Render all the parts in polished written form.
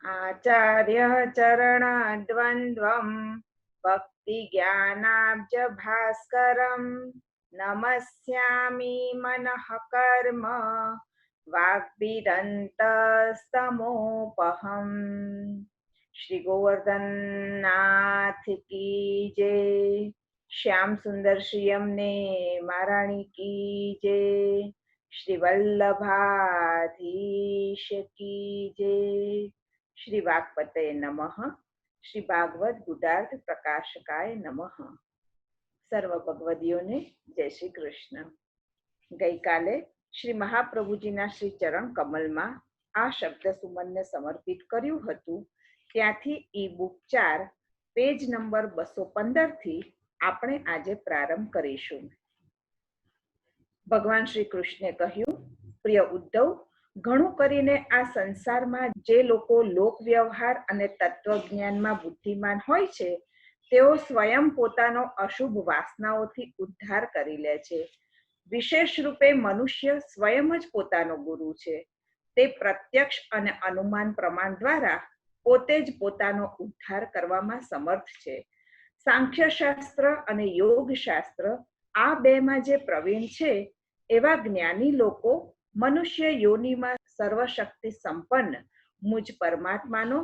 आचार्यः चरणद्वन्द्वं भक्तिज्ञानाब्जभास्करं नमस्यामि मनः कर्म वाग्भिरन्तस्तमोपहम्। श्री गोवर्धन नाथ की जय। श्याम सुंदर श्री अમને महारानी की जय। श्री वल्लभाधीश की जय। श्री वाग्पतये नमः। श्री भागवत गुडार्थ प्रकाशकाय नमः। સર્વ ભગવદીઓને જય શ્રી કૃષ્ણ। ગઈકાલે શ્રી મહાપ્રભુજીના શ્રી ચરણ કમલમાં આ શબ્દ સુમનને સમર્પિત કર્યું હતું। ત્યાંથી ઈ બુક 4 પેજ નંબર 215 થી આપણે આજે પ્રારંભ કરીશું। ભગવાન શ્રી કૃષ્ણે કહ્યું, પ્રિય ઉદ્ધવ, ઘણું કરીને આ સંસારમાં જે લોકો લોક વ્યવહાર અને તત્વજ્ઞાનમાં બુદ્ધિમાન હોય છે તેઓ સ્વયં પોતાનો અશુભ વાસનાઓથી ઉદ્ધાર કરી લે છે। વિશેષ રૂપે મનુષ્ય સ્વયં જ પોતાનો ગુરુ છે। તે પ્રત્યક્ષ અને અનુમાન પ્રમાણ દ્વારા પોતે જ પોતાનો ઉદ્ધાર કરવામાં સમર્થ છે। સાંખ્યશાસ્ત્ર અને યોગશાસ્ત્ર આ બેમાં જે પ્રવીણ છે એવા જ્ઞાની લોકો મનુષ્ય યોનિમાં સર્વશક્તિ સંપન્ન મુજ પરમાત્માનો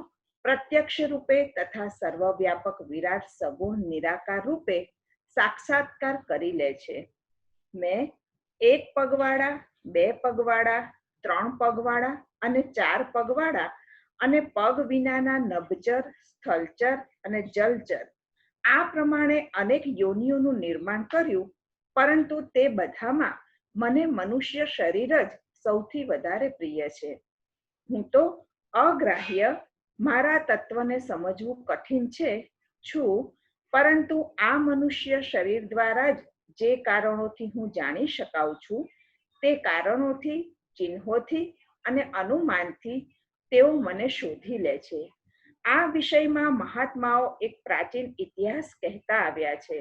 પ્રત્યક્ષ રૂપે તથા સર્વવ્યાપક વિરાટ સગુણ નિરાકાર રૂપે સાક્ષાત્કાર કરી લે છે। મેં 1 પગવાળા, 2 પગવાળા, 3 પગવાળા અને 4 પગવાળા અને પગ વિનાના નભચર, સ્થલચર અને જલચર આ પ્રમાણે અનેક યોનિઓનું નિર્માણ કર્યું, પરંતુ તે બધામાં મને મનુષ્ય શરીર જ સૌથી વધારે પ્રિય છે। હું તો અગ્રાહ્ય, મારા તત્વને સમજવું કઠિન છે છું, પરંતુ આ મનુષ્ય શરીર દ્વારા જ જે કારણોથી હું જાણી શકાઉં છું તે કારણોથી, ચિહ્નોથી અને અનુમાનથી તેઓ મને શોધી લે છે। આ વિષયમાં મહાત્માઓ એક પ્રાચીન ઇતિહાસ કહેતા આવ્યા છે।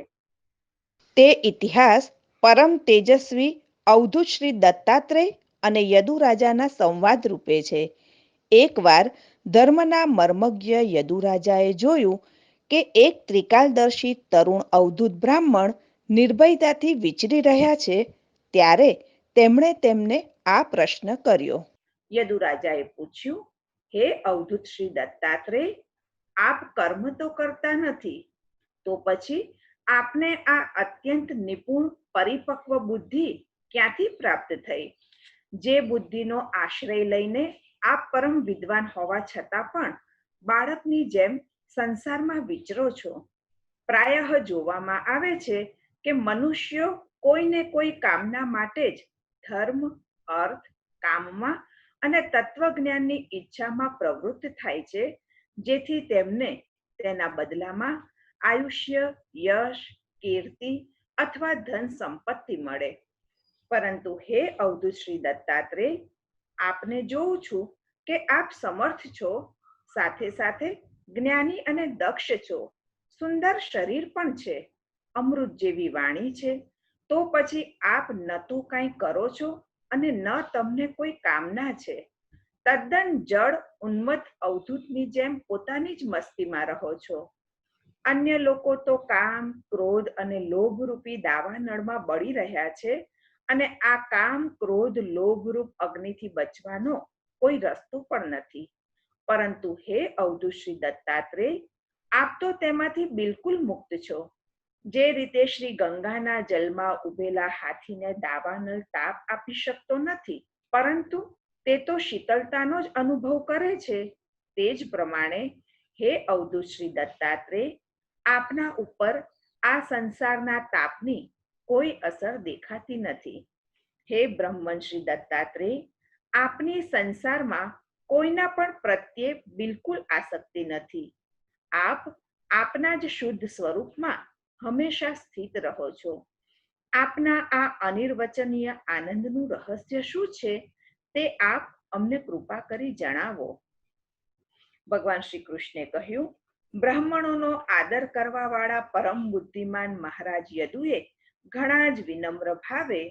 તે ઇતિહાસ પરમ તેજસ્વી અવધૂત શ્રી દત્તાત્રેય અને યદુ રાજાના સંવાદ રૂપે છે। એકવાર ધર્મના મર્મજ્ઞ યદુ રાજાએ જોયું કે એક ત્રિકાલદર્શી તરુણ અવધૂત બ્રાહ્મણ નિર્ભયતાથી વિચરી રહ્યા છે, ત્યારે તેમણે તેમને આ પ્રશ્ન કર્યો। યદુ રાજાએ પૂછ્યું, હે અવધૂત શ્રી દત્તાત્રેય, આપ કર્મ તો કરતા નથી, તો પછી આપને આ અત્યંત નિપુણ પરિપક્વ બુદ્ધિ ક્યાંથી પ્રાપ્ત થઈ? જે બુદ્ધિનો આશ્રય લઈને આપ પરમ વિદ્વાન હોવા છતાં પણ બાળકની જેમ સંસારમાં વિચરો છો। પ્રાયઃ જોવામાં આવે છે કે મનુષ્યો કોઈને કોઈ કામના માટે જ ધર્મ, અર્થ, કામમાં અને તત્વજ્ઞાનની ઈચ્છામાં પ્રવૃત્ત થાય છે, જેથી તેમને તેના બદલામાં આયુષ્ય, યશ, કીર્તિ અથવા ધન સંપત્તિ મળે। પરંતુ હે અવધૂત શ્રી દત્તાત્રેય, આપને જોઉં છું કે આપ સમર્થ છો, સાથે સાથે જ્ઞાની અને દક્ષ છો, સુંદર શરીર પણ છે, અમૃત જેવી વાણી છે, તો પછી આપ ન તો કાંઈ કરો છો અને ન તમને કોઈ કામના છે। તદ્દન જડ ઉન્મત્ત અવધૂતની જેમ પોતાની જ મસ્તીમાં રહો છો। અન્ય લોકો તો કામ, ક્રોધ અને લોભ રૂપી દાવાનળમાં બળી રહ્યા છે, અને આ કામ, ક્રોધ, લોભ રૂપ અગ્નિથી બચવાનો કોઈ રસ્તો પણ નથી। પરંતુ હે અવધૂત શ્રી દત્તાત્રેય, આપ તો તેમાંથી બિલકુલ મુક્ત છો। જે રીતે શ્રી ગંગાના જલમાં ઉભેલા હાથીને દાવાનળ તાપ આપી શકતો નથી, પરંતુ તે તો શીતળતાનો જ અનુભવ કરે છે, તે જ પ્રમાણે હે અવધૂત શ્રી દત્તાત્રેય, આપના ઉપર આ સંસારના તાપની કોઈ અસર દેખાતી નથી। હે બ્રહ્મન શ્રી દત્તાત્રેય, આપની સંસારમાં કોઈના પણ પ્રત્યે બિલકુલ આસક્તિ નથી। આપ આપના જ શુદ્ધ સ્વરૂપમાં હંમેશા સ્થિત રહો છો। આપના આ અનિર્વચનીય આનંદનું રહસ્ય શું છે તે આપ અમને કૃપા કરી જણાવો। ભગવાન શ્રી કૃષ્ણે કહ્યું, બ્રાહ્મણોનો આદર કરવા વાળા પરમ બુદ્ધિમાન મહારાજ યદુએ ઘણા જ વિનમ્ર ભાવે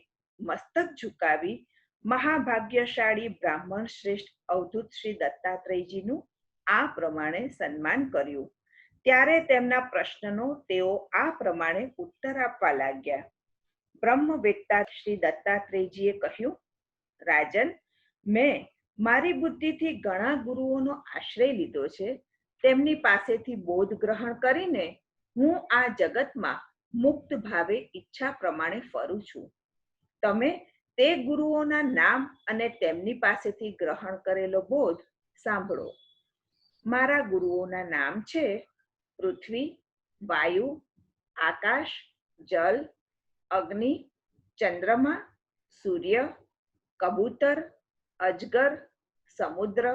મસ્તક ઝુકાવી મહાભાગ્યશાળી બ્રાહ્મણ શ્રેષ્ઠ અવધૂત શ્રી દત્તાત્રેયજીનું આ પ્રમાણે સન્માન કર્યું. ત્યારે તેમના પ્રશ્નનો તેઓ આ પ્રમાણે ઉત્તર આપવા લાગ્યા. બ્રહ્મવેત્તા શ્રી દત્તાત્રેયજીએ કહ્યું, રાજન, મેં મારી બુદ્ધિથી ઘણા ગુરુઓનો આશ્રય લીધો છે. તેમની પાસેથી બોધ ગ્રહણ કરીને હું આ જગતમાં મુક્ત ભાવે ઈચ્છા પ્રમાણે ફરું છું. તમે તે ગુરુઓના નામ અને તેમની પાસેથી ગ્રહણ કરેલો બોધ સાંભળો. મારા ગુરુઓના નામ છે પૃથ્વી, વાયુ, આકાશ, જલ, અગ્નિ, ચંદ્રમા, સૂર્ય, કબૂતર, અજગર, સમુદ્ર,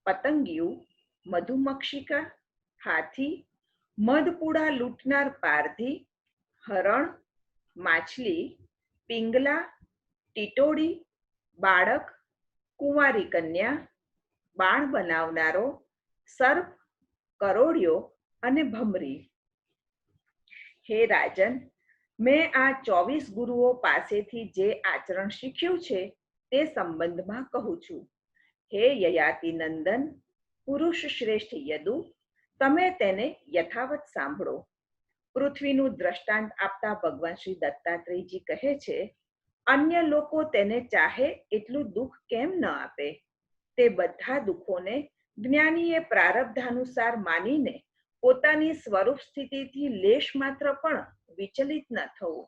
પતંગિયું, મધુમક્ષિકા, હાથી, મધપૂડા લૂંટનાર પારધી, હરણ, માછલી, પિંગલા, ટીટોડી, બાળક, કુંવારી કન્યા, બાણ બનાવનારો, સર્પ, કરોડિયો અને ભમરી. હે રાજન, મેં આ 24 ગુરુઓ પાસેથી જે આચરણ શીખ્યું છે તે સંબંધમાં કહું છું. હે યયાતિ નંદન, પુરુષ શ્રેષ્ઠ યદુ, તમે તેને યથાવત સાંભળો. પૃથ્વીનું દ્રષ્ટાંત આપતા ભગવાન શ્રી દત્તાત્રેયજી કહે છે, અન્ય લોકો તેને ચાહે એટલું દુઃખ કેમ ન આપે? તે બધા દુઃખોને જ્ઞાનીએ પ્રારબ્ધાનુસાર માનીને પોતાની સ્વરૂપ સ્થિતિથી લેશ માત્ર પણ વિચલિત ન થવું.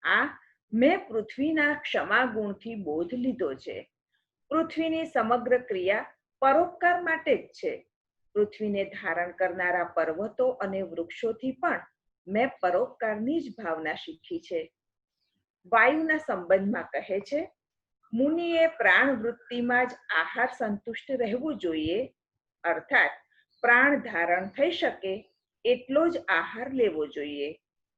આ મેં પૃથ્વીના ક્ષમા ગુણથી બોધ લીધો છે. પૃથ્વીની સમગ્ર ક્રિયા પરોપકાર માટે જ છે. પૃથ્વીને ધારણ કરનારા પર્વતો અને વૃક્ષોથી પણ મેં પરોપકારની જ ભાવના શીખી છે. વાયુના સંબંધમાં કહે છે, મુનિએ પ્રાણ વૃત્તિમાં જ આહાર સંતુષ્ટ રહેવું જોઈએ, અર્થાત પ્રાણ ધારણ થઈ શકે એટલો જ આહાર લેવો જોઈએ,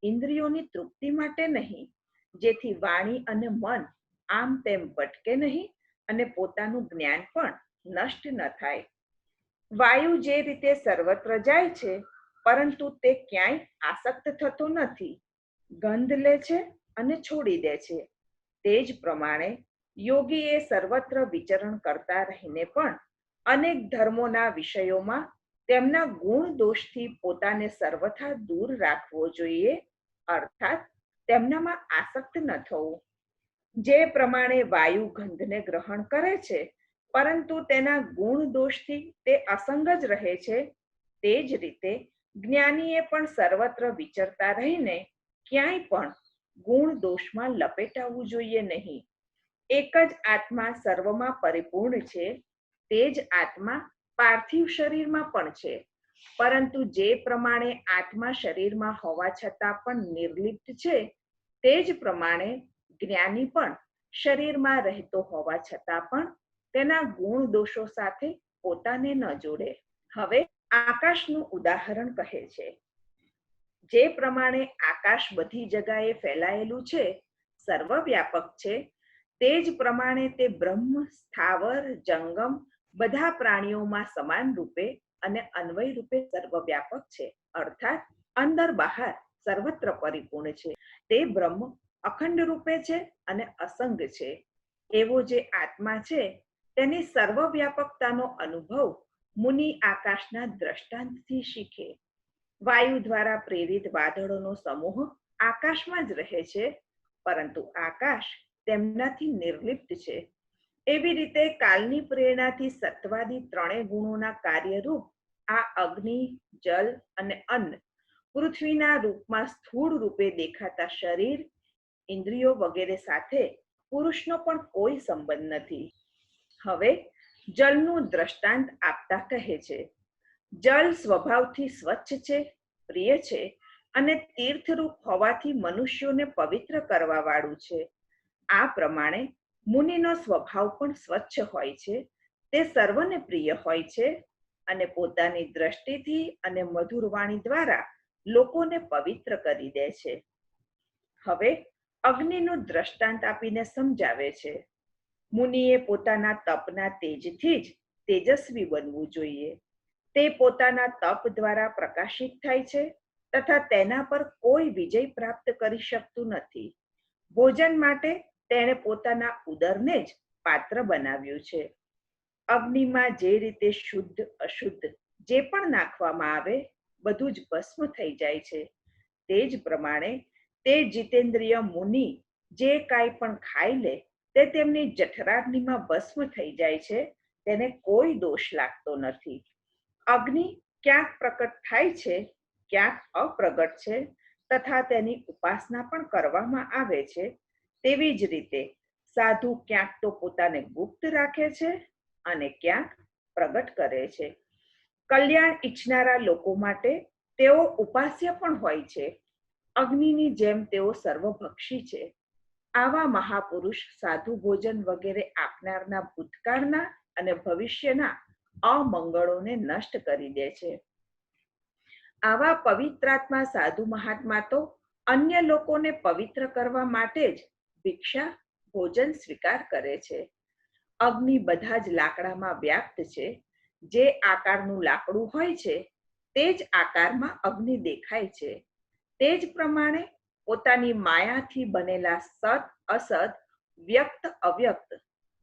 ઇન્દ્રિયોની તૃપ્તિ માટે નહીં, જેથી વાણી અને મન આમ તેમ ભટકે નહીં અને પોતાનું જ્ઞાન પણ નષ્ટ ન થાય. વાયુ જે રીતે સર્વત્ર જાય છે, પરંતુ તે ક્યાંય આસક્ત થતો નથી, ગંધ લે છે અને છોડી દે છે. તે જ પ્રમાણે યોગીએ સર્વત્ર વિચરણ કરતા રહીને પણ અનેક ધર્મોના વિષયોમાં તેમના ગુણ દોષથી પોતાને સર્વથા દૂર રાખવો જોઈએ, અર્થાત તેમનામાં આસક્ત ન થવું. જે પ્રમાણે વાયુ ગંધને ગ્રહણ કરે છે, પરંતુ તેના ગુણ દોષથી તે અસંગ જ રહે છે, તે જ રીતે જ્ઞાનીએ પણ સર્વત્ર વિચરતા રહીને ક્યાંય પણ ગુણ દોષમાં લપેટાવવું જોઈએ નહીં. એક જ આત્મા સર્વમાં પરિપૂર્ણ છે. તે જ આત્મા પાર્થિવ શરીરમાં પણ છે, પરંતુ જે પ્રમાણે આત્મા શરીરમાં હોવા છતાં પણ નિર્લિપ્ત છે, તે જ પ્રમાણે જ્ઞાની પણ શરીરમાં રહેતો હોવા છતાં પણ તેના ગુણ દોષો સાથે પોતાને ન જોડે. હવે આકાશનું ઉદાહરણ કહે છે. જે પ્રમાણે આકાશ બધી જગાએ ફેલાયેલું છે, સર્વવ્યાપક છે, તે જ પ્રમાણે તે બ્રહ્મ સ્થાવર જંગમ બધા પ્રાણીઓમાં સમાન રૂપે અને અન્વય રૂપે સર્વવ્યાપક છે, અર્થાત અંદર બહાર સર્વત્ર પરિપૂર્ણ છે. તે બ્રહ્મ અખંડ રૂપે છે અને અસંગ છે. એવો જે આત્મા છે, તેની સર્વવ્યાપકતાનો અનુભવ મુનિ આકાશના દ્રષ્ટાંતથી શીખે. વાયુ દ્વારા પ્રેરિત વાદળોનો સમૂહ આકાશમાં જ રહે છે, પરંતુ આકાશ તેમનાથી નિર્લિપ્ત છે. એવી રીતે કાલની પ્રેરણાથી સત્વાદી ત્રણેય ગુણોના કાર્યરૂપ આ અગ્નિ, જલ અને અન્ન પૃથ્વીના રૂપમાં સ્થૂળ રૂપે દેખાતા શરીર, ઇન્દ્રિયો વગેરે સાથે પુરુષનો પણ કોઈ સંબંધ નથી. હવે જલનું દ્રષ્ટાંત આપતા કહે છે, જલ સ્વભાવથી સ્વચ્છ છે, પ્રિય છે અને તીર્થરૂપ હોવાથી મનુષ્યોને પવિત્ર કરવા વાળું છે. આ પ્રમાણે મુનિનો સ્વભાવ પણ સ્વચ્છ હોય છે. તે સર્વને પ્રિય હોય છે અને પોતાની દ્રષ્ટિથી અને મધુર વાણી દ્વારા લોકોને પવિત્ર કરી દે છે. હવે અગ્નિનું દ્રષ્ટાંત આપીને સમજાવે છે. મુનિએ પોતાના તપના તેજથી જ તેજસ્વી બનવું જોઈએ. તે પોતાના તપ દ્વારા પ્રકાશિત થાય છે તથા તેના પર કોઈ વિજય પ્રાપ્ત કરી શકતું નથી. ભોજન માટે તેણે પોતાના ઉદરને જ પાત્ર બનાવ્યું છે. અગ્નિમાં જે રીતે શુદ્ધ અશુદ્ધ જે પણ નાખવામાં આવે બધું જ ભસ્મ થઈ જાય છે. તે જ પ્રમાણે તે જીતેન્દ્રિય મુનિ જે કાંઈ પણ ખાઈ લે તે તેમની જઠરાગ્નિમાં ભસ્મ થઈ જાય છે. તેને કોઈ દોષ લાગતો નથી. અગ્નિ ક્યાંક પ્રકટ થાય છે, ક્યાંક અપ્રગટ છે, તથા તેની ઉપાસના પણ કરવામાં આવે છે. તેવી જ રીતે સાધુ ક્યાંક તો પોતાને ગુપ્ત રાખે છે અને ક્યાંક પ્રગટ કરે છે. કલ્યાણ ઈચ્છનારા લોકો માટે તેઓ ઉપાસ્ય પણ હોય છે. અગ્નિની જેમ તેઓ સર્વભક્ષી છે. આવા મહાપુરુષ સાધુ ભોજન વગેરે આપનારના ભૂતકાળના અને ભવિષ્યના અમંગળોને નષ્ટ કરી દે છે. આવા પવિત્રાત્મા સાધુ મહાત્મા તો અન્ય લોકોને પવિત્ર કરવા માટે જ ભિક્ષા ભોજન સ્વીકાર કરે છે. અગ્નિ બધા જ લાકડામાં વ્યાપ્ત છે. જે આકારનું લાકડું હોય છે તે જ આકારમાં અગ્નિ દેખાય છે. તે જ પ્રમાણે પોતાની માયાથી બનેલા સત અસત વ્યક્ત અવ્યક્ત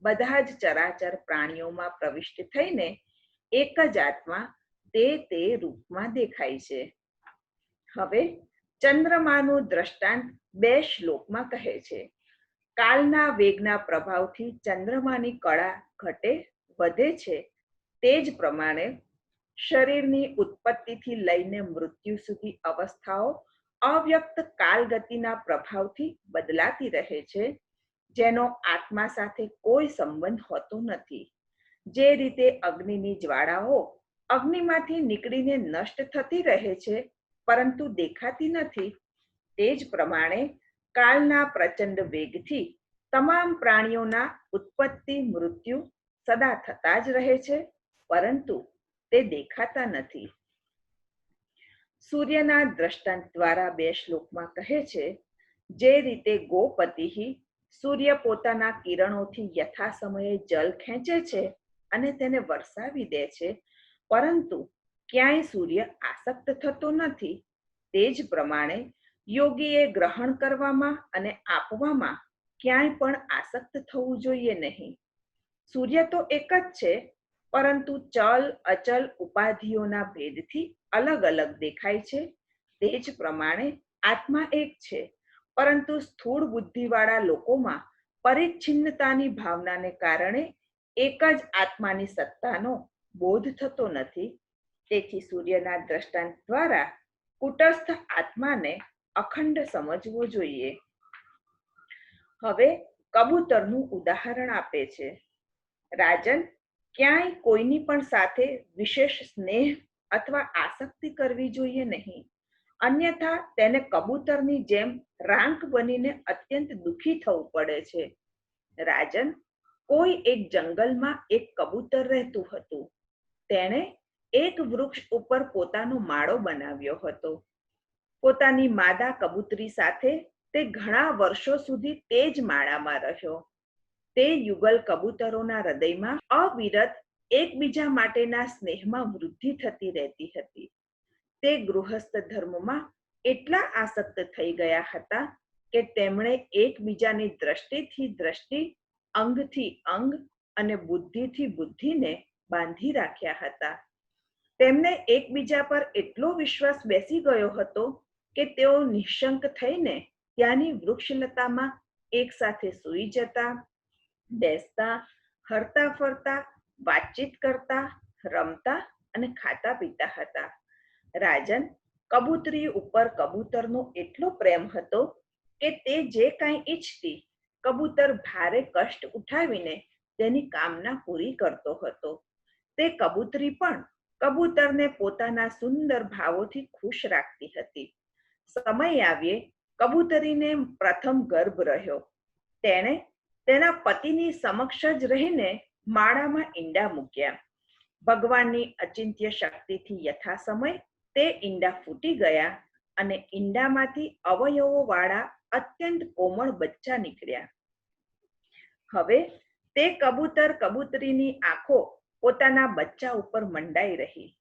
બધા જ ચરાચર પ્રાણીઓમાં પ્રવિષ્ટ થઈને એક જ આત્મા તે રૂપમાં દેખાય છે. હવે ચંદ્રમાનું દ્રષ્ટાંત 2 શ્લોકમાં કહે છે. કાલના વેગના પ્રભાવથી ચંદ્રમાની કળા ઘટે વધે છે. તે જ પ્રમાણે શરીરની ઉત્પત્તિથી લઈને મૃત્યુ સુધી અવસ્થાઓ અવ્યક્ત કાલગતિના પ્રભાવથી બદલાતી રહે છે, જેનો આત્મા સાથે કોઈ સંબંધ હોતો નથી. જે રીતે અગ્નિની જ્વાળાઓ અગ્નિમાંથી નીકળીને નષ્ટ થતી રહે છે પરંતુ દેખાતી નથી, તે જ પ્રમાણે કાલના પ્રચંડ વેગથી તમામ પ્રાણીઓના ઉત્પત્તિ મૃત્યુ સદા થતા જ રહે છે પરંતુ તે દેખાતા નથી. સૂર્યના દ્રષ્ટાંત દ્વારા 2 શ્લોકમાં કહે છે. જે રીતે ગોપતિ સૂર્ય પોતાના કિરણોથી યથા સમયે જલ ખેંચે છે અને તેને વરસાવી દે છે પરંતુ ક્યાંય સૂર્ય આસક્ત થતો નથી, તે જ પ્રમાણે યોગીએ ગ્રહણ કરવામાં અને આપવામાં ક્યાંય પણ આસક્ત થવું જોઈએ નહીં. સૂર્ય તો એક જ છે પરંતુ ચલ અચલ ઉપાધિઓના ભેદથી અલગ અલગ દેખાય છે. તે જ પ્રમાણે આત્મા એક છે પરંતુ સ્થૂળ બુદ્ધિવાળા લોકોમાં પરિચ્છિન્નતાની ભાવનાને કારણે એક જ આત્માની સત્તાનો બોધ થતો નથી. તેથી સૂર્યના દ્રષ્ટાંત દ્વારા કુટસ્થ આત્માને અખંડ સમજવો જોઈએ. હવે કબૂતરનું ઉદાહરણ આપે છે. રાજન, ક્યાંય કોઈની પણ સાથે વિશેષ સ્નેહ અથવા આસક્તિ કરવી જોઈએ નહીં, અન્યથા તેને કબૂતરની જેમ રાંક બનીને અત્યંત દુઃખી થવું પડે છે. રાજન, કોઈ એક જંગલમાં એક કબૂતર રહેતું હતું. તેણે એક વૃક્ષ ઉપર પોતાનો માળો બનાવ્યો હતો. પોતાની માદા કબૂતરી સાથે તે ઘણા વર્ષો સુધી તે જ માળામાં રહ્યો. તે યુગલ કબૂતરોના હૃદયમાં અવિરત એકબીજા માટેના સ્નેહમાં વૃદ્ધિ થતી રહેતી હતી. તે ગૃહસ્થ ધર્મમાં એટલા આસક્ત થઈ ગયા હતા કે તેમણે એકબીજાની દ્રષ્ટિથી દ્રષ્ટિ, અંગથી અંગ અને બુદ્ધિથી બુદ્ધિને બાંધી રાખ્યા હતા. તેમને એકબીજા પર એટલો વિશ્વાસ બેસી ગયો હતો કે તેઓ નિશંક થઈને ત્યાંની વૃક્ષલતામાં એક સાથે સૂઈ જતા, બેસતા, હરતા ફરતા, વાતચીત કરતા, રમતા અને ખાતા પીતા હતા. રાજન, કબૂતરી ઉપર કબૂતરનો એટલો પ્રેમ હતો કે તે જે કાંઈ ઈચ્છતી કબૂતર ભારે કષ્ટ ઉઠાવીને તેની કામના પૂરી કરતો હતો. તે કબૂતરી પણ કબૂતરને પોતાના સુંદર ભાવોથી ખુશ રાખતી હતી. સમય આવ્યે કબૂતરીને પ્રથમ ગર્ભ રહ્યો. તેણે તેના પતિની સમક્ષ જ રહીને માળામાં ઈંડા મૂક્યા. ભગવાનની અચિંત્ય શક્તિથી યથા સમય તે ઈંડા ફૂટી ગયા અને ઈંડામાંથી અવયવો વાળા અત્યંત કોમળ બચ્ચા નીકળ્યા. હવે તે કબૂતર કબૂતરીની આંખો પોતાના બચ્ચા ઉપર મંડાઈ રહી.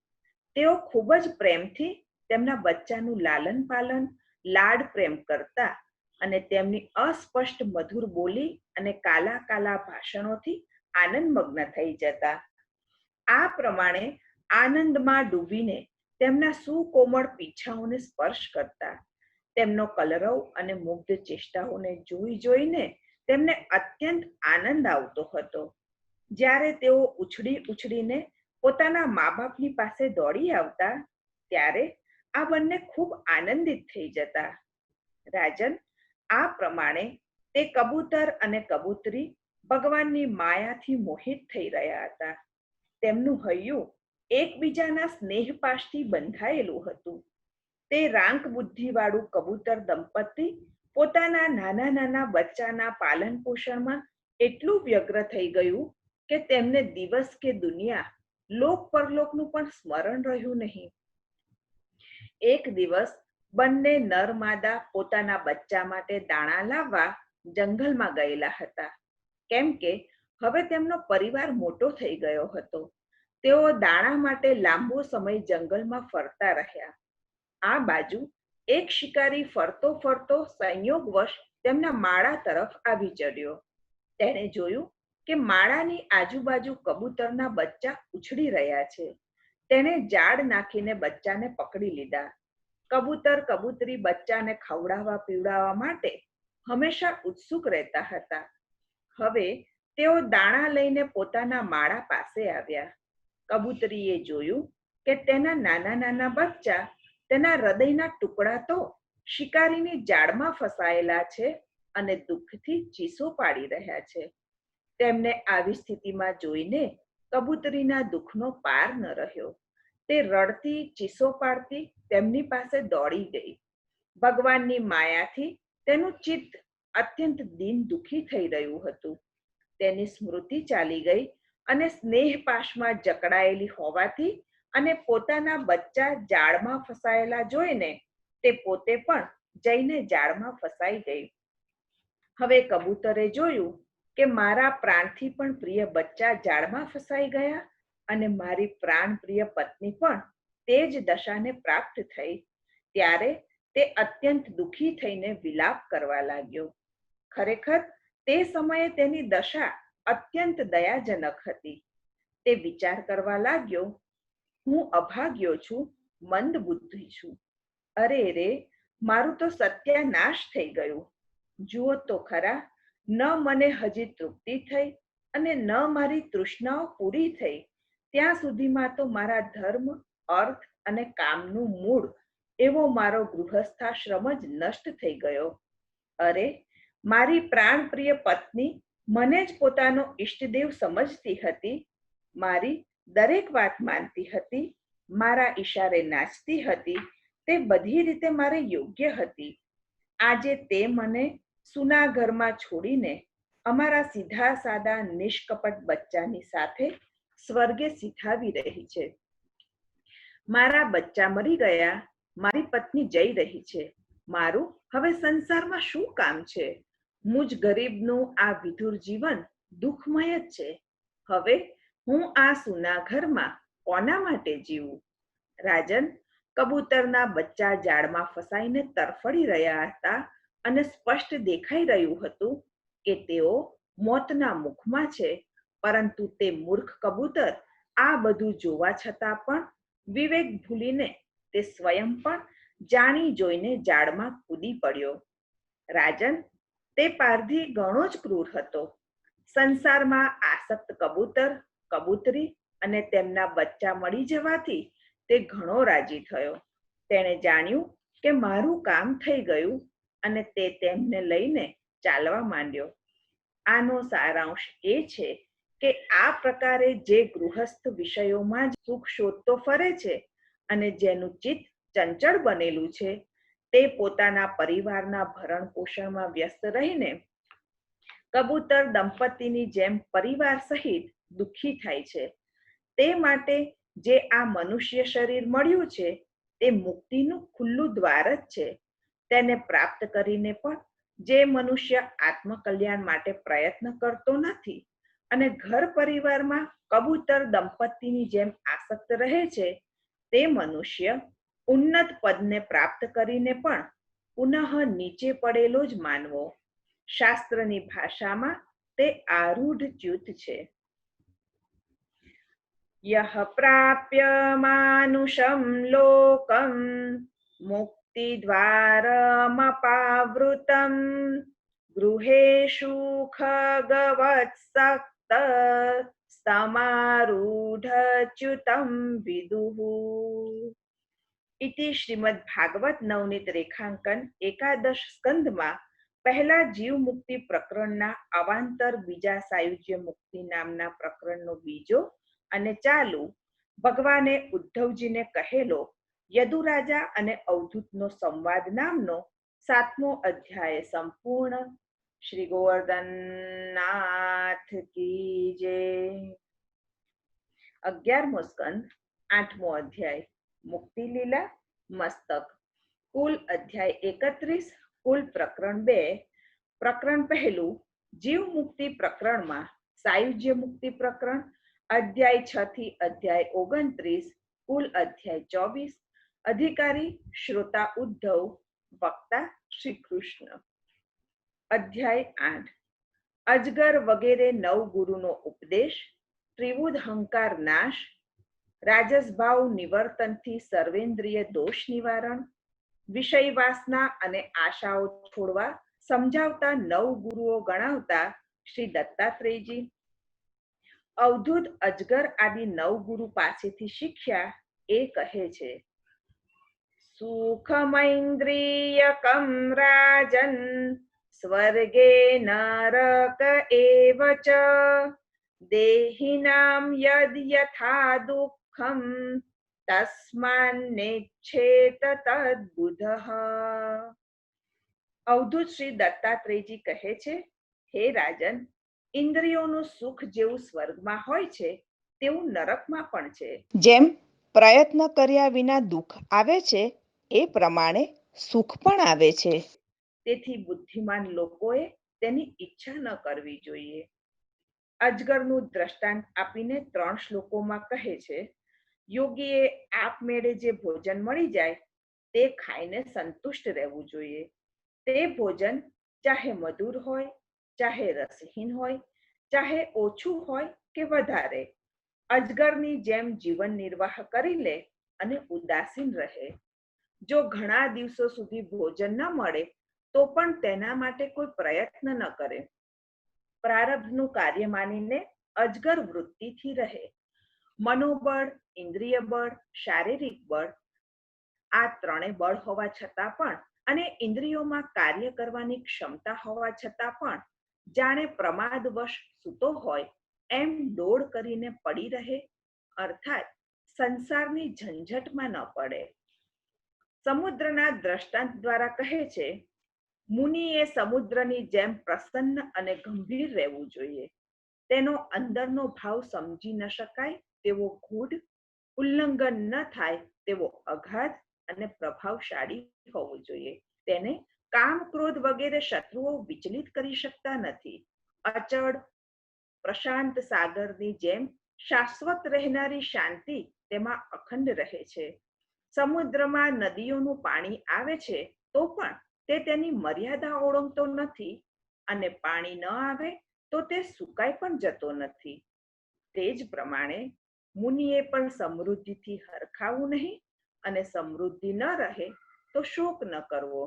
તેઓ ખૂબ જ પ્રેમથી તેમના બચ્ચાનું લાલન પાલન, લાડ પ્રેમ કરતા અને તેમની અસ્પષ્ટ મધુર બોલી અને કાલા કાલા ભાષણોથી આનંદમગ્ન થઈ જતા. આ પ્રમાણે આનંદમાં ડૂબીને તેમના સુકોમળ પીછાઓને સ્પર્શ કરતા, તેમનો કલરવ અને મુગ્ધ ચેષ્ટાઓને જોઈને તેમને અત્યંત આનંદ આવતો હતો. જ્યારે તેઓ ઉછળીને પોતાના મા બાપની પાસે દોડી આવતા, ત્યારે આ બંને ખૂબ આનંદિત થઈ જતા. રાજન, આ પ્રમાણે તે કબૂતર અને કબૂતરી ભગવાનની માયાથી મોહિત થઈ રહ્યા હતા. તેમનું હૈયું એકબીજાના સ્નેહપાશથી બંધાયેલું હતું. તે રાંક બુદ્ધિવાળું કબૂતર દંપતી પોતાના નાના નાના બચ્ચાના પાલન પોષણમાં એટલું વ્યગ્ર થઈ ગયું કે તેમને દિવસ કે દુનિયા, લોક પરલોકનું પણ સ્મરણ રહ્યું નહીં. એક દિવસ બંને નર માદા પોતાના બચ્ચા માટે દાણા લાવવા જંગલમાં ગયેલા હતા. કેમ કે હવે તેમનો પરિવાર મોટો થઈ ગયો હતો. તેઓ દાણા માટે લાંબો સમય જંગલમાં ફરતા રહ્યા. આ બાજુ એક શિકારી ફરતો ફરતો સંયોગવશ તેમના માળા તરફ આવી ચડ્યો. તેણે જોયું કે માળાની આજુબાજુ કબૂતરના બચ્ચા ઉછળી રહ્યા છે. તેણે જાળ નાખીને બચ્ચાને પકડી લીધા. કબૂતર કબૂતરી બચ્ચાને ખવડાવવા પીવડાવવા માટે હંમેશા ઉત્સુક રહેતા હતા. હવે તેઓ દાણા લઈને પોતાના માળા પાસે આવ્યા. કબૂતરીએ જોયું કે તેના નાના નાના બચ્ચા, તેના હૃદયના ટુકડા તો શિકારીની જાળમાં ફસાયેલા છે અને દુઃખથી ચીસો પાડી રહ્યા છે. તેમને આવી સ્થિતિમાં જોઈને કબૂતરીના દુઃખનો પાર ન રહ્યો. તે રડતી ચીસો પાડતી તેમની પાસે દોડી ગઈ. ભગવાનની માયાથી તેનું ચિત્ત અત્યંત દીન દુઃખી થઈ રહ્યું હતું. તેની સ્મૃતિ ચાલી ગઈ અને સ્નેહપાશમાં જકડાયેલી હોવાથી અને પોતાના બચ્ચા જાળમાં ફસાયેલા જોઈને તે પોતે પણ જઈને જાળમાં ફસાઈ ગઈ. હવે કબૂતરે જોયું કે મારા પ્રાણથી પણ પ્રિય બચ્ચા જાળમાં ફસાઈ ગયા અને મારી પ્રાણ પ્રિય પત્ની પણ તે જ દશાને પ્રાપ્ત થઈ. ત્યારે તે અત્યંત દુઃખી થઈને વિલાપ કરવા લાગ્યો. ખરેખર તે સમયે તેની દશા અત્યંત દયાજનક હતી. તે વિચાર કરવા લાગ્યો, હું અભાગ્યો છું, મંદ બુદ્ધિ છું. અરે રે, મારું તો સત્યાનાશ થઈ ગયું. જુઓ તો ખરા, ન મને હજી તૃપ્તિ થઈ અને ન મારી તૃષ્ણાઓ પૂરી થઈ, ત્યાં સુધીમાં તો મારા ધર્મ, અર્થ અને કામનું મૂળ એવો મારો ગૃહસ્થાશ્રમ જ નષ્ટ થઈ ગયો. અરે, મારી પ્રાણપ્રિય પત્ની મને જ પોતાનો ઈષ્ટદેવ સમજતી હતી. મારી દરેક વાત માનતી હતી, મારા ઈશારે નાચતી હતી. તે બધી રીતે મારે યોગ્ય હતી. આજે તે મને સુના ઘરમાં છોડીને અમારા સીધા સાદા નિષ્કપટ બચ્ચાની સાથે સ્વર્ગે સિધાવી રહી છે. મારા બચ્ચા મરી ગયા, મારી પત્ની જઈ રહી છે. મારું હવે સંસારમાં શું કામ છે? મુજ ગરીબનું આ વિધુર જીવન દુઃખમય જ છે. હવે હું આ સુના ઘરમાં કોના માટે જીવું? રાજન, કબૂતરના બચ્ચા જાળમાં ફસાઈને તરફડી રહ્યા હતા અને સ્પષ્ટ દેખાઈ રહ્યું હતું કે તેઓ મોતના મુખમાં છે. પરંતુ તે મૂર્ખ કબૂતર આ બધું જોવા છતાં પણ વિવેક ભૂલીને તે સ્વયં પણ જાણી જોઈને જાળમાં કૂદી પડ્યો. રાજન, તે પારધી ઘણો જ ક્રૂર હતો. સંસારમાં આસક્ત કબૂતર, કબૂતરી અને તેમના બચ્ચા મળી જવાથી તે ઘણો રાજી થયો. તેણે જાણ્યું કે મારું કામ થઈ ગયું અને તે તેમને લઈને ચાલવા માંડ્યો. આનો સારાંશ એ છે કે આ પ્રકારે જે ગૃહસ્થ વિષયોમાં જ સુખ શોધતો ફરે છે અને જેનું ચિત્ત ચંચળ બનેલું છે, તે પોતાના પરિવારના ભરણ પોષણમાં વ્યસ્ત રહીને કબૂતર દંપતીની જેમ પરિવાર સહિત દુઃખી થાય છે. તે માટે જે આ મનુષ્ય શરીર મળ્યું છે તે મુક્તિનું ખુલ્લું દ્વાર જ છે. તેને પ્રાપ્ત કરીને પણ જે મનુષ્ય આત્મકલ્યાણ માટે પ્રયત્ન કરતો નથી અને ઘર પરિવારમાં કબૂતર દંપતીની જેમ આસક્ત રહે છે, તે મનુષ્ય ઉન્નત પદને પ્રાપ્ત કરીને પણ પુનઃ નીચે પડેલો જ માનવો. શાસ્ત્રની ભાષામાં તે આરૂઢ ચ્યુત છે. યહ પ્રાપ્ય માનુષમ લોકમ મુક્તિદ્વારમપાવૃતમ ગૃહેષુ ખગવત્સક્ત સમારૂઢચ્યુતમ વિદુઃ ઇતિ શ્રીમદ ભાગવત નવનીત રેખાંકન એકાદશ સ્કંદમાં પહેલા જીવ મુક્તિ પ્રકરણના અવાંતર બીજા સાયુજ્ય મુક્તિ નામના પ્રકરણનો બીજો અને ચાલુ ભગવાને ઉદ્ધવજીને કહેલો યદુરાજા અને અવધૂતનો સંવાદ નામનો 7મો અધ્યાય સંપૂર્ણ. શ્રી ગોવર્ધનનાથ કી જય. 11મો સ્કંદ 8મો અધ્યાય મુક્તિ લીલા મસ્તક. કુલ અધ્યાય 31, કુલ પ્રકરણ 2. પ્રકરણ પહેલું જીવ મુક્તિ પ્રકરણમાં સાયુજ્ય મુક્તિ પ્રકરણ અધ્યાય 6 થી અધ્યાય 29, કુલ અધ્યાય 24. અધિકારી શ્રોતા ઉદ્ધવ, વક્તા શ્રી કૃષ્ણ. અધ્યાય 8. અજગર વગેરે નવ ગુરુનો ઉપદેશ, ત્રિવુધ હંકાર નાશ, રાજસભાવ નિવર્તનથી સર્વેન્દ્રિય દોષ નિવારણ, વિષય વાસના અને આશાઓ છોડવા સમજાવતા નવ ગુરુઓ ગણાવતા શ્રી દત્તાત્રેયજી. અવધૂત અજગર આદિ નવ ગુરુ પાસેથી શીખ્યા એ કહે છે. સુખમૈન્દ્રિયકમ રાજન સ્વર્ગે નરક એવ ચ દેહિનામ યદ યથા દુઃખમ તસ્માન્નેચ્છેત તદ્બુધઃ. અવધૂત શ્રી દત્તાત્રેયજી કહે છે, હે રાજન, ઇન્દ્રિયોનું સુખ જેવું સ્વર્ગમાં હોય છે તેવું નરકમાં પણ છે. જેમ પ્રયત્ન કર્યા વિના દુઃખ આવે છે એ પ્રમાણે સુખ પણ આવે છે. તેથી બુદ્ધિમાન લોકોએ તેની ઈચ્છા ન કરવી જોઈએ. અજગરનું દ્રષ્ટાંત આપીને 3 શ્લોકોમાં કહે છે, યોગીએ આપમેળે જે ભોજન મળી જાય તે ખાઈને સંતુષ્ટ રહેવું જોઈએ. તે ભોજન ચાહે મધુર હોય, ચાહે રસહીન હોય, ચાહે ઓછું હોય કે વધારે, અજગરની જેમ જીવન નિર્વાહ કરી લે અને ઉદાસીન રહે. જો ઘણા દિવસો સુધી ભોજન ન મળે તો પણ તેના માટે કોઈ પ્રયત્ન ન કરે. પ્રારબ્ધનું કાર્ય માનીને અજગર વૃત્તિથી રહે. મનોબળ, ઇન્દ્રિય બળ, શારીરિક બળ, આ 3 બળ હોવા છતાં પણ અને ઇન્દ્રિયોમાં કાર્ય કરવાની ક્ષમતા હોવા છતાં પણ જાણે પ્રમાદવશ સૂતો હોય એમ દોડ કરીને પડી રહે, અર્થાત સંસારની ઝંઝટમાં ન પડે. સમુદ્રના દ્રષ્ટાંત દ્વારા કહે છે, મુનિએ સમુદ્રની જેમ પ્રસન્ન અને ગંભીર રહેવું જોઈએ. તેનો અંદરનો ભાવ સમજી ન શકાય તેવો ગૂઢ, ઉલ્લંઘન ન થાય તેવો અગાધ અને પ્રભાવશાળી હોવો જોઈએ. તેને કામ, ક્રોધ વગેરે શત્રુઓ વિચલિત કરી શકતા નથી. અચળ પ્રશાંત સાગરની જેમ શાશ્વત રહેનારી શાંતિ તેમાં અખંડ રહે છે. સમુદ્રમાં નદીઓનું પાણી આવે છે તો પણ તે તેની મર્યાદા ઓળંગતો નથી અને પાણી ન આવે તો તે સુકાઈ પણ જતો નથી. તે જ પ્રમાણે મુનિએ પણ સમૃદ્ધિથી હરખાવું નહીં અને સમૃદ્ધિ ન રહે તો શોક ન કરવો.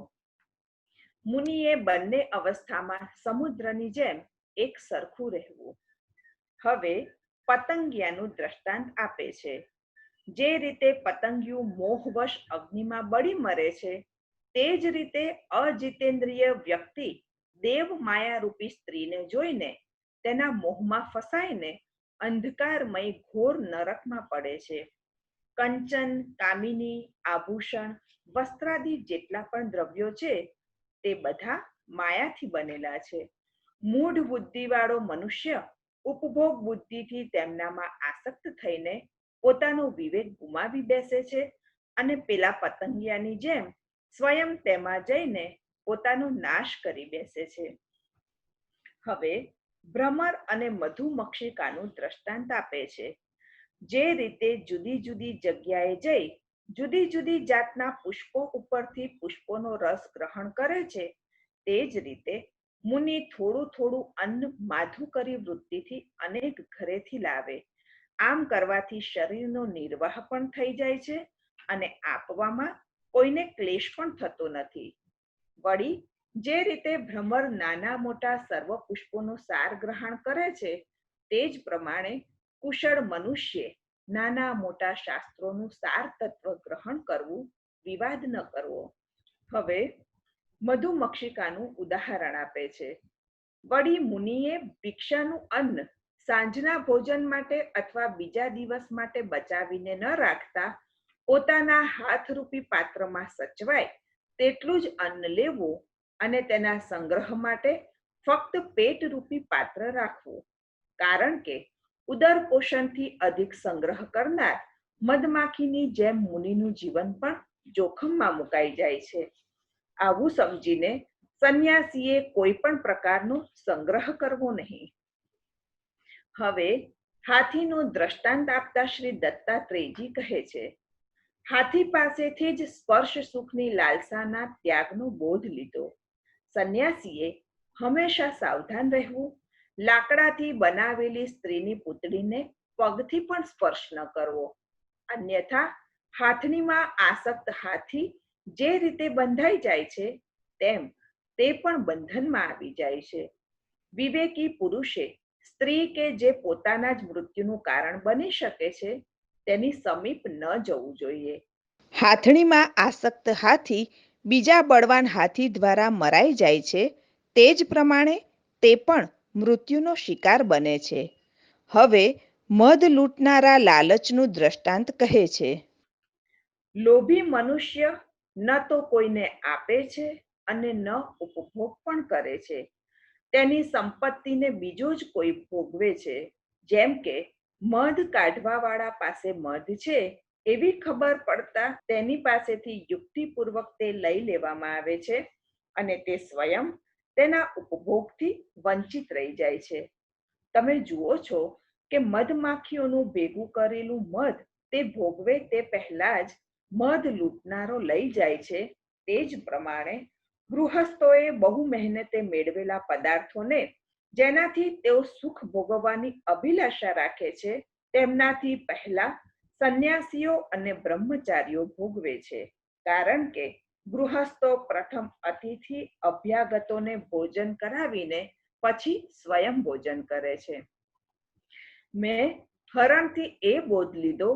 મુનિએ બંને અવસ્થામાં સમુદ્રની જેમ એક સરખું રહેવું. હવે પતંગિયાનું દ્રષ્ટાંત આપે છે. જે રીતે પતંગિયું મોહવશ અગ્નિમાં બળી મરે છે, તે જ રીતે અજિતેન્દ્રિય વ્યક્તિ દેવ માયારૂપી સ્ત્રીને જોઈને તેના મોહમાં ફસાઈને અંધકારમય ઘોર નરકમાં પડે છે. કંચન, કામિની, આભૂષણ, વસ્ત્રાદિ જેટલા પણ દ્રવ્યો છે તે બધા માયાથી બનેલા છે. મૂઢ બુદ્ધિવાળો મનુષ્ય ઉપભોગ બુદ્ધિથી તેમનામાં આસક્ત થઈને પોતાનો વિવેક ગુમાવી બેસે છે અને પેલા પતંગિયાની જેમ સ્વયં તેમાં જઈને પોતાનો નાશ કરી બેસે છે. હવે ભ્રમર અને મધુમક્ષિકાનું દ્રષ્ટાંત આપે છે. જે રીતે જુદી જુદી જગ્યાએ જઈ જુદી જુદી જાતના પુષ્પો ઉપરથી પુષ્પોનો રસ ગ્રહણ કરે છે, તે જ રીતે મુનિ થોડું થોડું અન્ન માધુ કરી વૃત્તિથી અનેક ઘરેથી લાવે આમ કરવાથી શરીરનો નિર્વાહ પણ થઈ જાય છે અને આપવામાં કોઈને ક્લેશ પણ થતો નથી. વળી જે રીતે ભ્રમર નાના મોટા સર્વ પુષ્પોનો સાર ગ્રહણ કરે છે, તે જ પ્રમાણે કુશળ મનુષ્ય નાના મોટા શાસ્ત્રોનું સાર તત્વ ગ્રહણ કરવું, વિવાદ ન કરવો. હવે મધુમક્ષિકાનું ઉદાહરણ આપે છે. વળી મુનિએ ભિક્ષાનું અન્ન સાંજના ભોજન માટે અથવા બીજા દિવસ માટે બચાવીને ન રાખતા પોતાના હાથરૂપી પાત્રમાં સચવાય તેટલું જ અન્ન લેવું અને તેના સંગ્રહ માટે ફક્ત પેટરૂપી પાત્ર રાખવું. કારણ કે ઉદર પોષણથી અધિક સંગ્રહ કરનાર મધમાખીની જેમ મુનિનું જીવન પણ જોખમમાં મુકાઈ જાય છે. આવું સમજીને સંન્યાસીએ કોઈ પણ પ્રકારનો સંગ્રહ કરવો નહીં. હવે હાથીનો દ્રષ્ટાંત આપતા શ્રી દત્તાત્રેયજી કહે છે, હાથી પાસેથી જ સ્પર્શ સુખની લાલસાના ત્યાગનો બોધ લીધો. સંન્યાસીએ હંમેશા સાવધાન રહેવું, લાકડાથી બનાવેલી સ્ત્રીની પુતળીને પગથી પણ સ્પર્શ ન કરવો. અન્યથા હાથણીમાં આસક્ત હાથી જે રીતે બંધાઈ જાય છે, તેમ તે પણ બંધનમાં આવી જાય છે. વિવેકી પુરુષે સ્ત્રી કે જે પોતાના જ મૃત્યુનું કારણ બની શકે છે, તેની સમીપ ન જવું જોઈએ. હાથણીમાં આસક્ત હાથી બીજા બળવાન હાથી દ્વારા મરાઈ જાય છે, તે જ પ્રમાણે તે પણ મૃત્યુનો શિકાર બને છે. હવે મધ લૂંટનારા લાલચનું દ્રષ્ટાંત કહે છે. લોભી મનુષ્ય ન તો કોઈને આપે છે અને ન ઉપભોગ પણ કરે છે. તેની સંપત્તિને બીજું જ કોઈ ભોગવે છે. જેમ કે મધ કાઢવાવાળા પાસે મધ છે એવી ખબર પડતા તેની પાસેથી યુક્તિપૂર્વક તે લઈ લેવામાં આવે છે અને તે સ્વયં તેના ઉપભોગથી વંચિત રહી જાય છે. તમે જુઓ છો કે મધમાખીઓનું ભેગું કરેલું મધ તે ભોગવે તે પહેલા જ મધ લૂંટનારો લઈ જાય છે. તે જ પ્રમાણે ગૃહસ્થોએ બહુ મહેનતે મેળવેલા પદાર્થોને જેનાથી તેઓ સુખ ભોગવવાની અભિલાષા રાખે છે, તેમનાથી પહેલા સંન્યાસીઓ અને બ્રહ્મચારીઓ ભોગવે છે. કારણ કે ગૃહસ્થો પ્રથમ અતિથિ અભ્યાગતોને ભોજન કરાવીને પછી સ્વયં ભોજન કરે છે. મેં હરણથી એ બોધ લીધો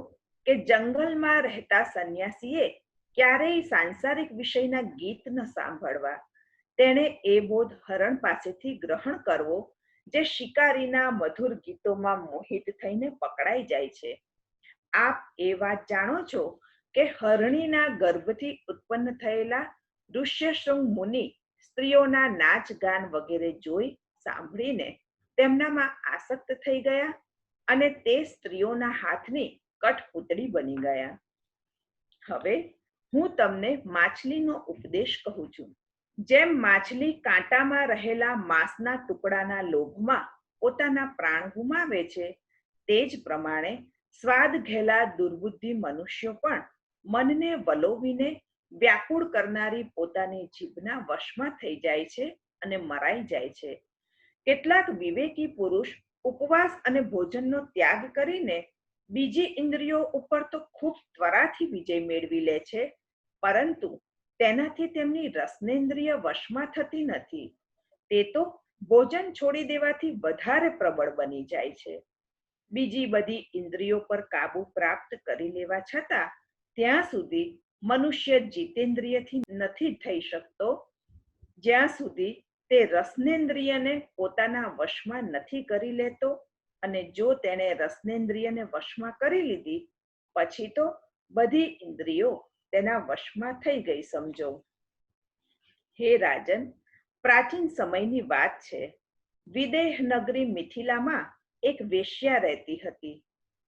કે જંગલમાં રહેતા સંન્યાસીએ ક્યારેય સાંસારિક વિષયના ગીત ન સાંભળવા. તેણે એ બોધ હરણ પાસેથી ગ્રહણ કરવો, જે શિકારીના મધુર ગીતોમાં મોહિત થઈને પકડાઈ જાય છે. આપ એ વાત જાણો છો કે હરણીના ગર્ભથી ઉત્પન્ન થયેલા ઋષ્યશૃંગ મુનિ સ્ત્રીઓના નાચ ગાન વગેરે જોઈ સાંભળીને તેમનામાં આસક્ત થઈ ગયા અને તે સ્ત્રીઓના હાથની કઠપૂતળી બની ગયા. હવે હું તમને માછલીનો ઉપદેશ કહું છું. જેમ માછલી કાંટામાં રહેલા માંસના ટુકડાના લોભમાં પોતાના પ્રાણ ગુમાવે છે, તે જ પ્રમાણે સ્વાદ ઘેલા દુર્બુદ્ધિ મનુષ્યો પણ મનને વલોવીને વ્યાકુળ કરનારી પોતાની જીભના વશમાં થઈ જાય છે અને મરાઈ જાય છે. કેટલાક વિવેકી પુરુષ ઉપવાસ અને ભોજનનો ત્યાગ કરીને બીજી ઇન્દ્રિયો ઉપર તો ખૂબ ત્વરાથી વિજય મેળવી લે છે, પરંતુ તેનાથી તેમની રસનેન્દ્રિય વશમાં થતી નથી. તે તો ભોજન છોડી દેવાથી વધારે પ્રબળ બની જાય છે. બીજી બધી ઇન્દ્રિયો પર કાબુ પ્રાપ્ત કરી લેવા છતાં ત્યાં સુધી મનુષ્ય જીતેન્દ્રિયથી નથી થઈ શકતો, જ્યાં સુધી તે રસનેન્દ્રિયને પોતાના વશમાં નથી કરી લેતો. અને જો તેણે રસનેન્દ્રિયને વશમાં કરી લીધી પછી તો બધી ઇન્દ્રિયો તેના વશમાં થઈ ગઈ સમજો. હે રાજન, પ્રાચીન સમયની વાત છે. વિદેહ નગરી મિથિલામાં એક વેશ્યા રહેતી હતી.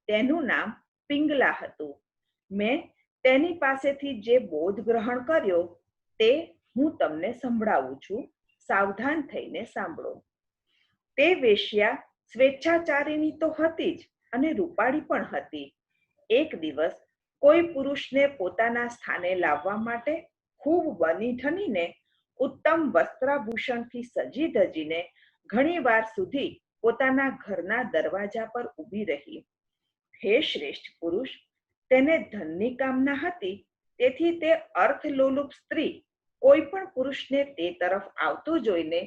તેનું નામ પિંગલા હતું. મેં તેની પાસેથી જે બોધ ગ્રહણ કર્યો તે હું તમને સંભળાવું છું. સાવધાન થઈને સાંભળો. તે વેશ્યા સ્વેચ્છાચારીણી તો હતી જ અને રૂપાળી પણ હતી. એક દિવસ કોઈ પુરુષને પોતાના સ્થાને લાવવા માટે ખૂબ બની ઠનીને ઉત્તમ વસ્ત્રાભૂષણથી સજી ધજીને ઘણી વાર સુધી પોતાના ઘરના દરવાજા પર ઊભી રહી. હે શ્રેષ્ઠ પુરુષ, તેને ધનની કામના હતી, તેથી તે અર્થલોલુપ સ્ત્રી કોઈ પણ પુરુષને તે તરફ આવતો જોઈને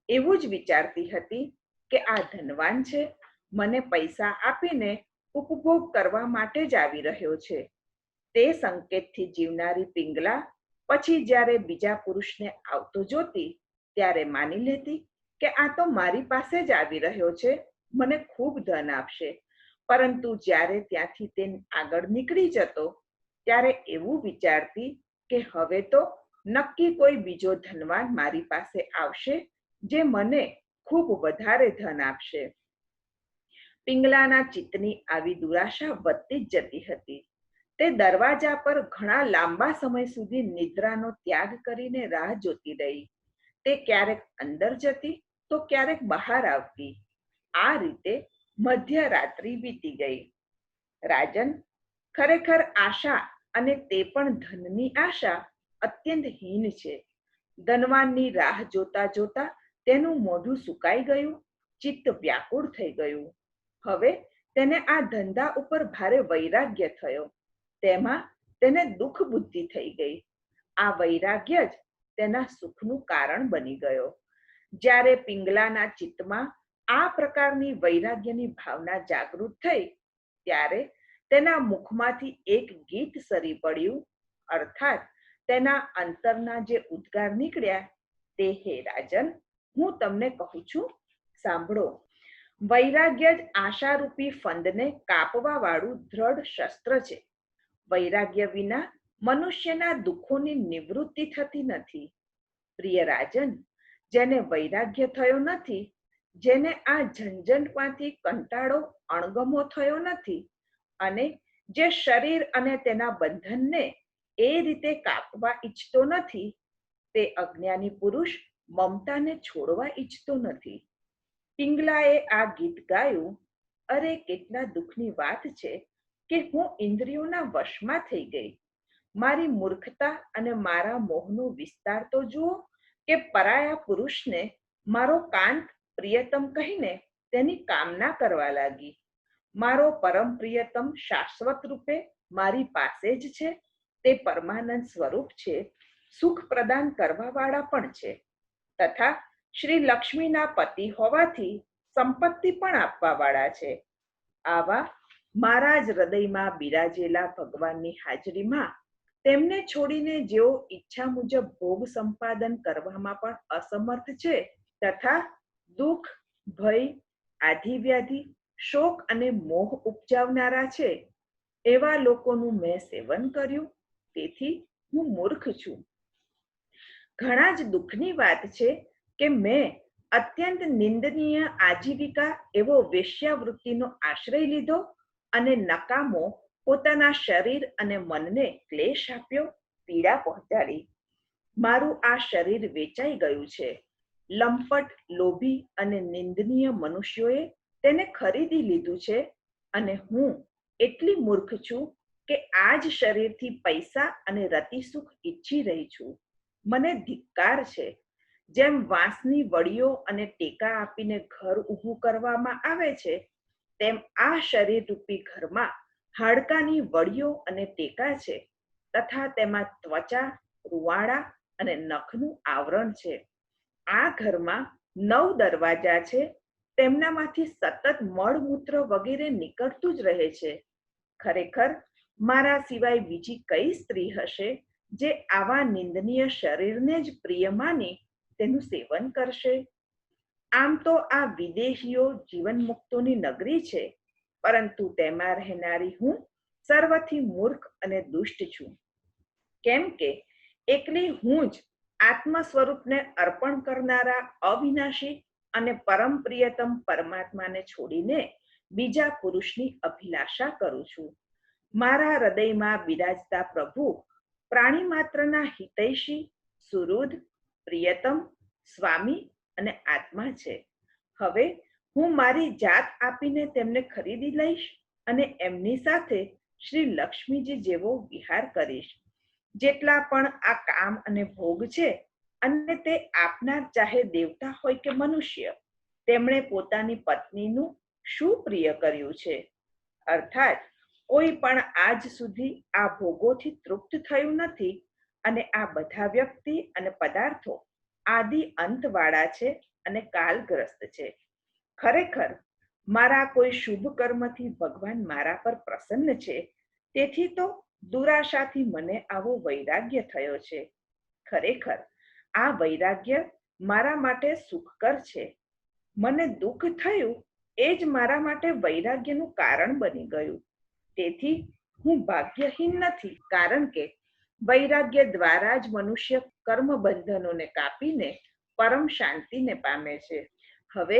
એવું જ વિચારતી હતી કે આ ધનવાન છે, મને પૈસા આપીને ઉપભોગ કરવા માટે જ આવી રહ્યો છે. તે સંકેતથી જીવનારી પિંગલા પછી જ્યારે બીજા પુરુષને આવતો જોતી ત્યારે માની લેતી કે આ તો મારી પાસે જ આવી રહ્યો છે, મને ખૂબ ધન આપશે. પરંતુ જ્યારે ત્યાંથી તે આગળ નીકળી જતો ત્યારે એવું વિચારતી કે હવે તો નક્કી કોઈ બીજો ધનવાન મારી પાસે આવશે જે મને ખૂબ વધારે ધન આપશે. પિંગલાના ચિત્તની આવી દુરાશા વધતી જ જતી હતી. તે દરવાજા પર ઘણા લાંબા સમય સુધી નિદ્રાનો ત્યાગ કરીને રાહ જોતી રહી. તે ક્યારેક અંદર જતી તો ક્યારેક બહાર આવતી. આ રીતે મધ્યરાત્રિ વીતી ગઈ. રાજન, ખરેખર આશા, અને તે પણ ધનની આશા, અત્યંત હીન છે. ધનવાનની રાહ જોતા જોતા તેનું મોઢું સુકાઈ ગયું, ચિત્ત વ્યાકુળ થઈ ગયું. હવે તેને આ ધંધા ઉપર ભારે વૈરાગ્ય થયો. તેમાં તેને દુઃખ બુદ્ધિ થઈ ગઈ. આ વૈરાગ્ય જ તેના સુખનું કારણ બની ગયો. જ્યારે પિંગલાના ચિત્તમાં આ પ્રકારની વૈરાગ્યની ભાવના જાગૃત થઈ ત્યારે તેના મુખમાંથી એક ગીત સરી પડ્યું, અર્થાત તેના અંતરના જે ઉદ્ગાર નીકળ્યા તે, હે રાજન, હું તમને કહું છું, સાંભળો. વૈરાગ્ય જ આશારૂપી ફંદને કાપવા વાળું દ્રઢ શસ્ત્ર છે. વૈરાગ્ય વિના મનુષ્યના દુઃખોની નિવૃત્તિ થતી નથી. પ્રિય રાજન, જેને વૈરાગ્ય થયો નથી, જેને આ ઝંઝટમાંથી કંટાળો અણગમો થયો નથી, અને જે શરીર અને તેના બંધનને એ રીતે કાપવા ઈચ્છતો નથી, તે અજ્ઞાની પુરુષ મમતાને છોડવા ઈચ્છતો નથી. પિંગલાએ આ ગીત ગાયું. અરે, કેટલા દુઃખની વાત છે કે હું ઇન્દ્રિયોના વશમાં થઈ ગઈ. મારી મૂર્ખતા અને મારા મોહનો વિસ્તાર તો જુઓ કે પરાયા પુરુષને મારો કાંત પ્રિયતમ કહીને તેની કામના કરવા લાગી. મારો પરમ પ્રિયતમ શાશ્વત રૂપે મારી પાસે જ છે. તે પરમાનંદ સ્વરૂપ છે, સુખ પ્રદાન કરવા વાળા પણ છે, તથા શ્રી લક્ષ્મીના પતિ હોવાથી સંપત્તિ પણ આપવા વાળા છે. આવા મારા જ હૃદયમાં બિરાજેલા ભગવાનની હાજરીમાં તેમને છોડીને જેઓ ઈચ્છા મુજબ ભોગ સંપાદન કરવામાં પણ અસમર્થ છે, તથા દુઃખ, ભય, આધિવ્યાધિ, શોક અને મોહ ઉપજાવનારા છે, એવા લોકોનું મેં સેવન કર્યું, તેથી હું મૂર્ખ છું. ઘણા જ દુઃખની વાત છે કે મેં અત્યંત નિંદનીય આજીવિકા એવો વેશ્યાવૃત્તિનો આશ્રય લીધો અને નકામો પોતાના શરીર અને મનને ક્લેશ આપ્યો, પીડા પહોંચાડી. મારું આ શરીર વેચાઈ ગયું છે. લંપટ, લોભી અને નિંદનીય મનુષ્યોએ તેને ખરીદી લીધું છે, અને હું એટલી મૂર્ખ છું કે આ જ શરીરથી પૈસા અને રતિસુખ ઈચ્છી રહી છું. મને ધિક્કાર છે. જેમ વાંસની વડીઓ અને ટેકા આપીને ઘર ઊભું કરવામાં આવે છે, તેમ આ શરીર રૂપી ઘરમાં હાડકાની વડીઓ અને ટેકા છે, તથા તેમાં ત્વચા, રૂવાડા અને નખનું આવરણ છે. આ ઘરમાં 9 દરવાજા છે, તેમનામાંથી સતત મળમૂત્ર વગેરે નીકળતું જ રહે છે. ખરેખર મારા સિવાય બીજી કઈ સ્ત્રી હશે જે આવા નિંદનીય શરીરને જ પ્રિય માની તેનું સેવન કરશે? આમ તો આ વિદેશીઓ જીવનમુક્તોની નગરી છે, પરંતુ તેમાં રહેનારી હું સર્વથી મૂર્ખ અને દુષ્ટ છું. કેમ કે એકલી હું જ આત્મ સ્વરૂપને અર્પણ કરનારા અવિનાશી અને પરમ પ્રિયતમ પરમાત્માને છોડીને બીજા પુરુષની અભિલાષા કરું છું. મારા હૃદયમાં બિરાજતા પ્રભુ પ્રાણી માત્રના હિતૈષી, સુહૃદ, પ્રિયતમ, સ્વામી અને આત્મા છે. હવે હું મારી જાત આપીને તેમને ખરીદી લઈશ અને એમની સાથે શ્રી લક્ષ્મીજી જેવો વિહાર કરીશ. જેટલા પણ આ કામ અને ભોગ છે, અને તે આપનાર ચાહે દેવતા હોય કે મનુષ્ય, તેમણે પોતાની પત્નીનું શું પ્રિય કર્યું છે? અર્થાત કોઈ પણ આજ સુધી આ ભોગોથી તૃપ્ત થયું નથી અને આ બધા વ્યક્તિ અને પદાર્થો આદિ અંતવાળા છે અને કાલગ્રસ્ત છે. ખરેખર મારા કોઈ શુભ કર્મથી ભગવાન મારા પર પ્રસન્ન છે, તેથી તો દુરાશાથી મને આવો વૈરાગ્ય થયો છે. ખરેખર આ વૈરાગ્ય મારા માટે સુખકર છે. મને દુઃખ થયું એ જ મારા માટે વૈરાગ્યનું કારણ બની ગયું. તેથી હું ભાગ્યહીન નથી, કારણ કે વૈરાગ્ય દ્વારા જ મનુષ્ય કર્મ બંધનોને કાપીને પરમ શાંતિને પામે છે. હવે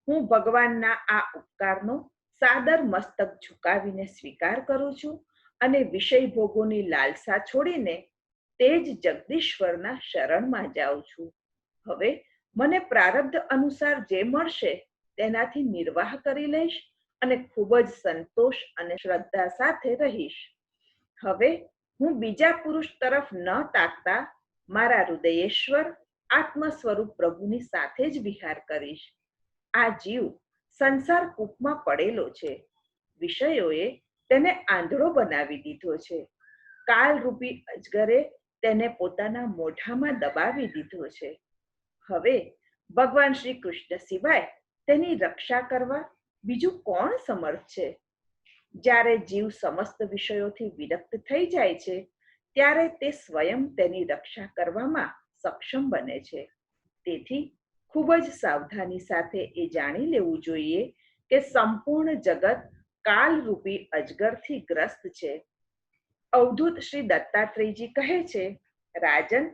હું ભગવાનના આ ઉપકારનો સાદર મસ્તક ઝુકાવીને સ્વીકાર કરું છું અને વિષય ભોગોની લાલસા છોડીને તે જ જગદીશ્વરના શરણમાં જાઉં છું. હવે મને પ્રારબ્ધ અનુસાર જે મળશે તેનાથી નિર્વાહ કરી લઈશ અને ખૂબ જ સંતોષ અને શ્રદ્ધા સાથે રહીશ. હવે હું બીજા પુરુષ તરફ ન તાકતા મારા હૃદયેશ્વર આત્મ સ્વરૂપ પ્રભુની સાથે જ વિહાર કરીશ. આ જીવ સંસાર કૂપમાં પડેલો છે. વિષયોએ તેને આંધળો બનાવી દીધો છે. કાલરૂપી અજગરે તેને પોતાના મોઢામાં દબાવી દીધો છે. હવે ભગવાન શ્રી કૃષ્ણ સિવાય તેની રક્ષા કરવા બીજું કોણ સમર્થ છે? જ્યારે જીવ સમસ્ત વિષયોથી વિરક્ત થઈ જાય છે, ત્યારે તે સ્વયં તેની રક્ષા કરવામાં સક્ષમ બને છે. તેથી ખૂબ જ સાવધાની સાથે એ જાણી લેવું જોઈએ કે સંપૂર્ણ જગત કાલરૂપી અજગરથી ગ્રસ્ત છે. અવધૂત શ્રી દત્તાત્રેયજી કહે છે, રાજન,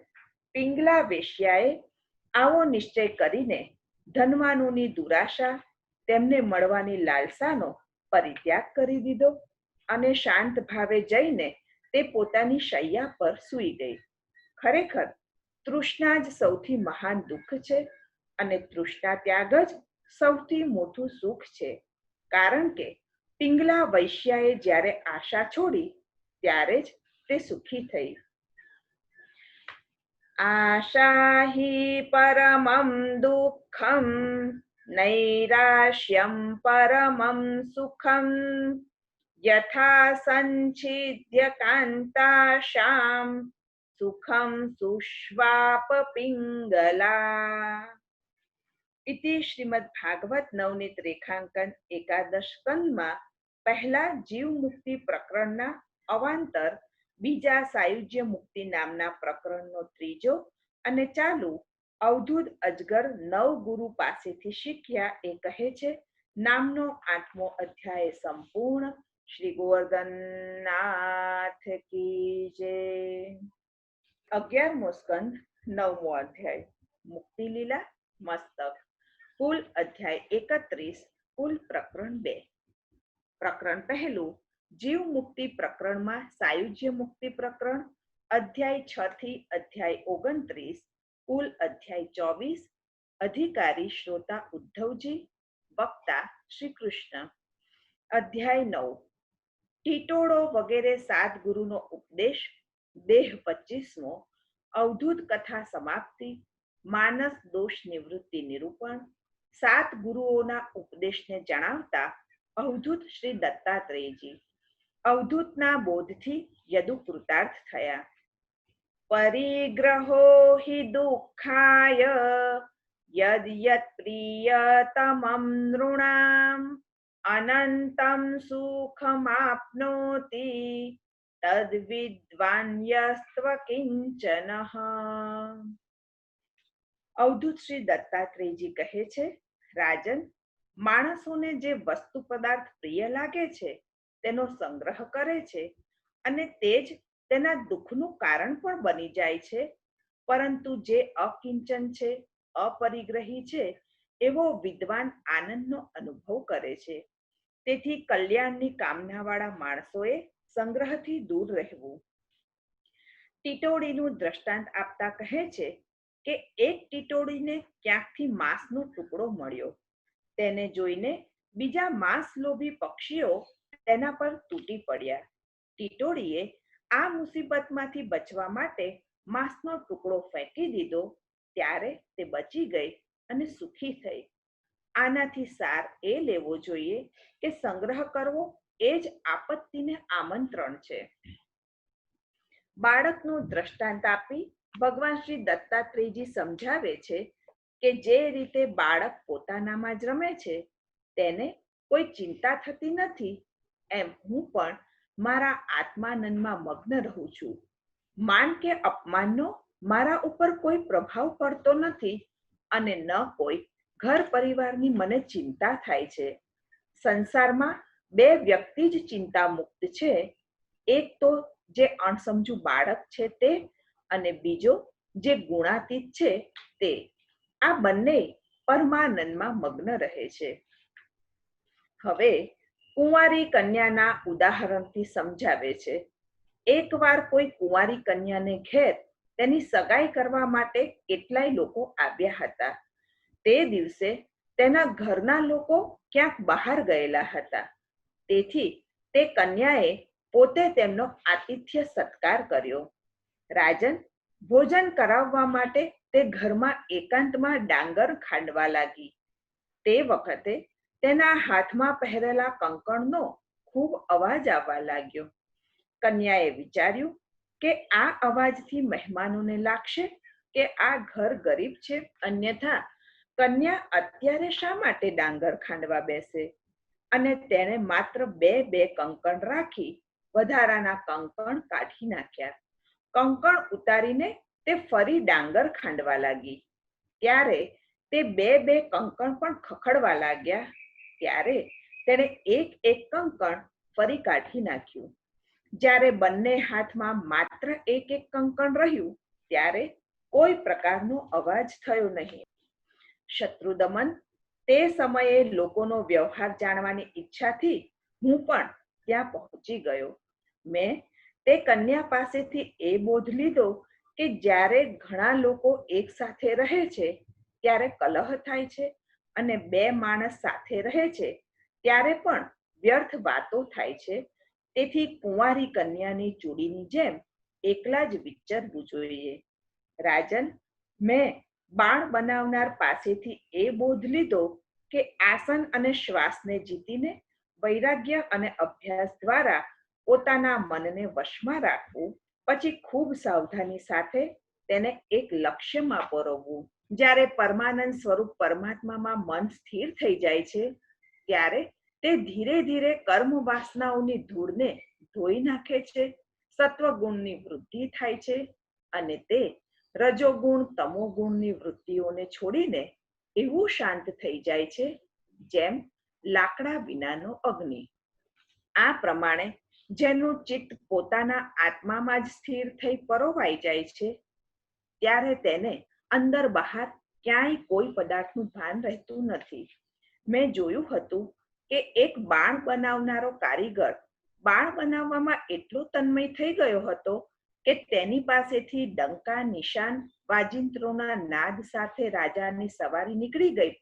પિંગલા વેશ્યાએ આવો નિશ્ચય કરીને ધનવાનોની દુરાશા, તેમને મળવાની લાલસાનો પરિત્યાગ કરી દીધો અને શાંત ભાવે જઈને તે પોતાની શૈયા પર સૂઈ ગઈ. ખરેખર તૃષ્ણા જ સૌથી મહાન દુઃખ છે અને તૃષ્ણા ત્યાગ જ સૌથી મોટું સુખ છે. કારણ કે પિંગલા વૈશ્યાએ જ્યારે આશા છોડી ત્યારે જ તે સુખી થઈ. આશા હિ પરમં દુઃખમ નૈરાશ્યમ પરમં સુખમ યથા સંછિદ્ય કાંતાશામ સુખમ સુષ્વાપ પિંગલા. ઇતિ શ્રીમદ ભાગવત નવનીત રેખાંકન એકાદશ સ્કંદમાં પહેલા જીવ મુક્તિ પ્રકરણના અવાંતર બીજા સાયુજ્ય મુક્તિ નામના પ્રકરણનો ત્રીજો અને ચાલુ અવધૂત અજગર નવગુરુ પાસેથી શીખ્યા એ કહે છે નામનો 8મો અધ્યાય સંપૂર્ણ. શ્રી ગોવર્ધનનાથ કી જય. 11મો સ્કંદ 9મો અધ્યાય મુક્તિ લીલા મસ્તક. કુલ અધ્યાય 31. કુલ પ્રકરણ 2. પ્રકરણ પહેલું જીવ મુક્તિ પ્રકરણમાં સાયુજ્ય મુક્તિ પ્રકરણ અધ્યાય 6 થી અધ્યાય 29. કુલ અધ્યાય 24. અધિકારી શ્રોતા ઉદ્ધવજી, વક્તા શ્રી કૃષ્ણ. અધ્યાય 9. ટીટોળો વગેરે 7 ગુરુનો ઉપદેશ. દેહ 25મો. અવધૂત કથા સમાપ્તિ. માનસ દોષ નિવૃત્તિ નિરૂપણ. 7 ગુરુઓના ઉપદેશને જણાવતા અવધૂત શ્રી દત્તાત્રેયજી. અવધૂતના બોધથી યદુ કૃતાર્થ થયા. પરિગ્રહો હિ દુઃખાય યદ યત પ્રિયતમં નૃણામ અનંતમ સુખમાપ્નોતિ તદ વિદ્વાન્યસ્ત્વ કિંચનઃ. અવધૂત શ્રી દત્તાત્રેયજી કહે છે, રાજન, માણસોને જે વસ્તુ પદાર્થ પ્રિય લાગે છે તેનો સંગ્રહ કરે છે અને તે જ તેના દુઃખનું કારણ પણ બની જાય છે, પરંતુ જે અકિંચન છે, અપરિગ્રહી છે, એવો વિદ્વાન આનંદનો અનુભવ કરે છે. તેથી કલ્યાણની કામનાવાળા માણસોએ સંગ્રહથી દૂર રહેવું. ટીટોડીનું દ્રષ્ટાંત આપતા કહે છે કે એક ટીટોડીને ક્યાંકથી માંસનો ટુકડો મળ્યો. તેને જોઈને બીજા માંસલોભી પક્ષીઓ તેના પર તૂટી પડ્યા. ટીટોડીએ આ મુસીબતમાંથી બચવા માટે માંસનો ટુકડો ફેંકી દીધો, ત્યારે તે બચી ગઈ અને સુખી થઈ. આનાથી સાર એ લેવો જોઈએ કે સંગ્રહ કરવો એ જ આપત્તિને આમંત્રણ છે. બાળકનું દ્રષ્ટાંત આપી ભગવાન શ્રી દત્તાત્રેયજી સમજાવે છે કે જે રીતે બાળક પોતાનામાં જ રમે છે તેને કોઈ ચિંતા થતી નથી, એમ હું પણ મારા આત્માનંદમાં મગ્ન રહું છું. માન કે અપમાનનો મારા ઉપર કોઈ પ્રભાવ પડતો નથી અને ન કોઈ ઘર પરિવારની મને ચિંતા થાય છે. સંસારમાં બે વ્યક્તિ જ ચિંતા મુક્ત છે, એક તો જે અણસમજુ બાળક છે તે, અને બીજો જે ગુણાતીત છે તે. આ બંને પરમાનંદમાં મગ્ન રહે છે. હવે કુંવારી કન્યાના ઉદાહરણથી સમજાવે છે. એકવાર કોઈ કુંવારી કન્યાને ઘેર તેની સગાઈ કરવા માટે કેટલાય લોકો આવ્યા હતા. તે દિવસે તેના ઘરના લોકો ક્યાંક બહાર ગયેલા હતા. તેથી તે કન્યાએ પોતે તેમનો આતિથ્ય સત્કાર કર્યો. રાજન ભોજન કરાવવા માટે તે ઘરમાં એકાંતમાં ડાંગર ખાંડવા લાગી. તે વખતે તેના હાથમાં પહેરેલા કંકણનો ખૂબ અવાજ આવવા લાગ્યો. કન્યાએ વિચાર્યું કે આ અવાજથી મહેમાનોને લાગશે કે આ ઘર ગરીબ છે, અન્યથા કન્યા અત્યારે શા માટે ડાંગર ખાંડવા બેસે? અને તેણે માત્ર બે કંકણ રાખી વધારાના કંકણ કાઢી નાખ્યા. કંકણ ઉતારીને તે ફરી ડાંગર ખાંડવા લાગી. ત્યારે તે બે કંકણ પણ ખખડવા લાગ્યા. ત્યારે તેણે એક કંકણ ફરી કાઢી નાખ્યું. જ્યારે બંને હાથમાં માત્ર એક કંકણ રહ્યું ત્યારે કોઈ પ્રકારનો અવાજ થયો નહીં. શત્રુદમન તે સમયે લોકોનો વ્યવહાર જાણવાની ઈચ્છાથી હું પણ ત્યાં પહોંચી ગયો. મેં તે કન્યા પાસેથી એ બોધ લીધો કે જ્યારે ઘણા લોકો એક સાથે રહે છે ત્યારે કલહ થાય છે, અને બે માણસ સાથે રહે છે ત્યારે પણ વ્યર્થ વાતો થાય છે. તેથી કુંવારી કન્યાની ચૂડીની જેમ એકલા જ વિચરવું જોઈએ. રાજન, મેં બાણ બનાવનાર પાસેથી એ બોધ લીધો કે આસન અને શ્વાસને જીતીને વૈરાગ્ય અને અભ્યાસ દ્વારા પોતાના મનને વશમાં રાખવું, પછી ખૂબ સાવધાની સાથે તેને એક લક્ષ્યમાં પરોવવું. જ્યારે પરમાનંદ સ્વરૂપ પરમાત્મામાં મન સ્થિર થઈ જાય છે ત્યારે તે ધીરે ધીરે કર્મ વાસનાઓની ધૂળને ધોઈ નાખે છે. સત્વગુણની વૃદ્ધિ થાય છે અને તે રજોગુણ તમોગુણની વૃત્તિઓને છોડીને એવું શાંત થઈ જાય છે જેમ લાકડા વિનાનો અગ્નિ. આ પ્રમાણે જેનું ચિત્ત પોતાના આત્મામાં જ સ્થિર થઈ પરોવાઈ જાય છે ત્યારે તેને અંદર બહાર ક્યાંય કોઈ પદાર્થનું ભાન રહેતું નથી. મેં જોયું હતું કે એક બાણ બનાવનારો કારીગર બાણ બનાવવામાં એટલો તન્મય થઈ ગયો હતો કે તેની પાસેથી ડંકા, નિશાન, વાજિંત્રોના નાદ સાથે રાજાની સવારી નીકળી ગઈ,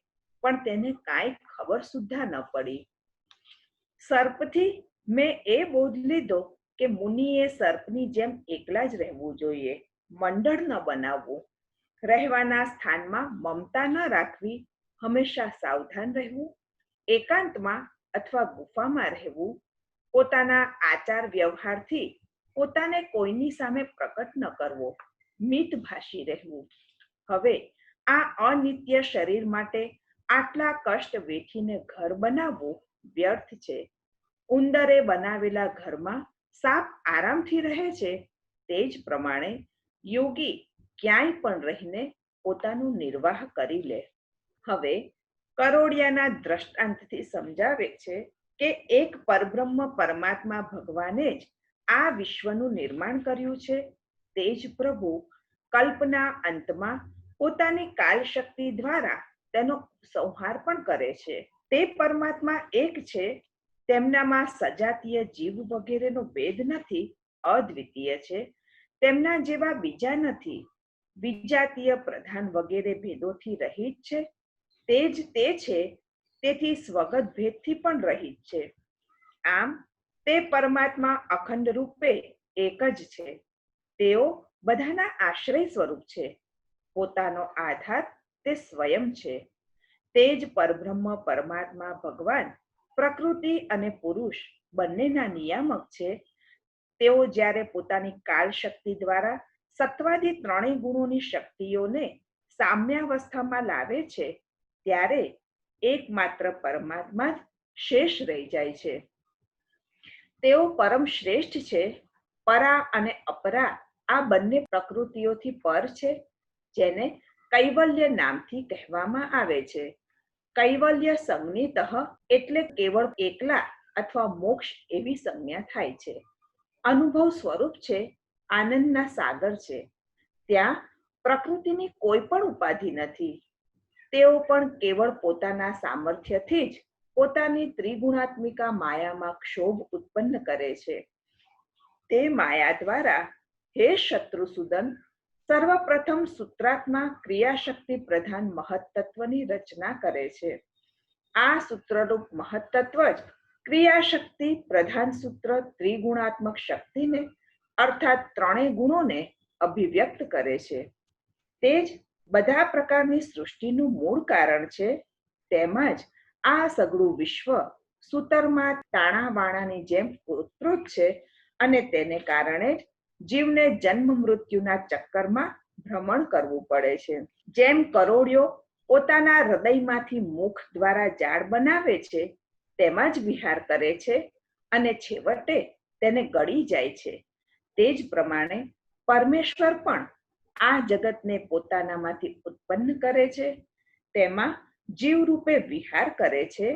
પણ તેને કાંઈ ખબર સુદ્ધા ન પડી. સર્પથી મેં એ બોધ લીધો કે મુનિએ સર્પની જેમ એકલા જ રહેવું જોઈએ, મંડળ ન બનાવવું. રહેવાના સ્થાનમાં મમતા ન રાખવી, હંમેશા સાવધાન રહેવું, એકાંતમાં અથવા ગુફામાં રહેવું, પોતાના આચાર વ્યવહારથી પોતાને કોઈની સામે પ્રકટ ન કરવો, મિતભાષી રહેવું. હવે આ અનિત્ય શરીર માટે આટલા કષ્ટ વેઠીને ઘર બનાવવું વ્યર્થ છે. ઉંદરે બનાવેલા ઘરમાં સાપ આરામથી રહે છે, તે જ પ્રમાણે યોગી ક્યાંય પણ રહીને પોતાનું નિર્વાહ કરી લે. હવે કરોડિયાના દ્રષ્ટાંતથી સમજાવે છે કે એક પરબ્રહ્મ પરમાત્મા ભગવાને જ આ વિશ્વનું નિર્માણ કર્યું છે. તે જ પ્રભુ કલ્પના અંતમાં પોતાની કાલ શક્તિ દ્વારા તેનો સંહાર પણ કરે છે. તે પરમાત્મા એક છે, તેમનામાં સજાતીય જીવ વગેરેનો ભેદ નથી, અદ્વિતીય છે. તેમના જેવા બીજા નથી, વિજાતીય પ્રધાન વગેરે ભેદોથી રહિત છે. તે જ તે છે, તેથી સ્વગત ભેદથી પણ રહિત છે. આમ તે પરમાત્મા અખંડ રૂપે એક જ છે. તેઓ બધાના આશ્રય સ્વરૂપ છે. પોતાનો આધાર તે સ્વયં છે. તે જ પરબ્રહ્મ પરમાત્મા ભગવાન પ્રકૃતિ અને પુરુષ બંનેના નિયામક છે. તેઓ જ્યારે પોતાની કાળ શક્તિ દ્વારા સત્વાદી ત્રણેય ગુણોની શક્તિઓને સામ્યાવસ્થામાં લાવે છે ત્યારે એકમાત્ર પરમાત્મા જ શેષ રહી જાય છે. તેઓ પરમ શ્રેષ્ઠ છે. પરા અને અપરા આ બંને પ્રકૃતિઓથી પર છે, જેને કૈવલ્ય નામથી કહેવામાં આવે છે. કૈવલ્ય સંજ્ઞિતઃ એટલે કેવળ એકલા અથવા મોક્ષ એવી સંજ્ઞા થાય છે. અનુભવ સ્વરૂપ છે, આનંદના સાગર છે. ત્યાં પ્રકૃતિની કોઈ પણ ઉપાધિ નથી. તેઓ પણ કેવળ પોતાના સામર્થ્યથી જ પોતાની ત્રિગુણાત્મિકા માયામાં ક્ષોભ ઉત્પન્ન કરે છે. તે માયા દ્વારા હે શત્રુસૂદન, સર્વપ્રથમ સૂત્રાત્મા ક્રિયાશક્તિ પ્રધાન મહત્તત્વની રચના કરે છે. આ સૂત્રરૂપ મહત્તત્વ જ ક્રિયાશક્તિ પ્રધાન સૂત્ર ત્રિગુણાત્મક શક્તિને અર્થાત ત્રણેય ગુણોને અભિવ્યક્ત કરે છે. તે જ બધા પ્રકારની સૃષ્ટિનું મૂળ કારણ છે. તેમાં જ આ સઘળું વિશ્વ સૂતરમાં તાણાવાણાની જેમ ઓતપ્રોત છે અને તેને કારણે જ જીવને જન્મ મૃત્યુના ચક્કરમાં ભ્રમણ કરવું પડે છે. જેમ કરોળિયો પોતાના હૃદયમાંથી મુખ દ્વારા જાળ બનાવે છે, તેમાં જ વિહાર કરે છે અને છેવટે તેને ગળી જાય છે. તે જ પ્રમાણે પરમેશ્વર પણ આ જગતને પોતાનામાંથી ઉત્પન્ન કરે છે, તેમાં જીવરૂપે વિહાર કરે છે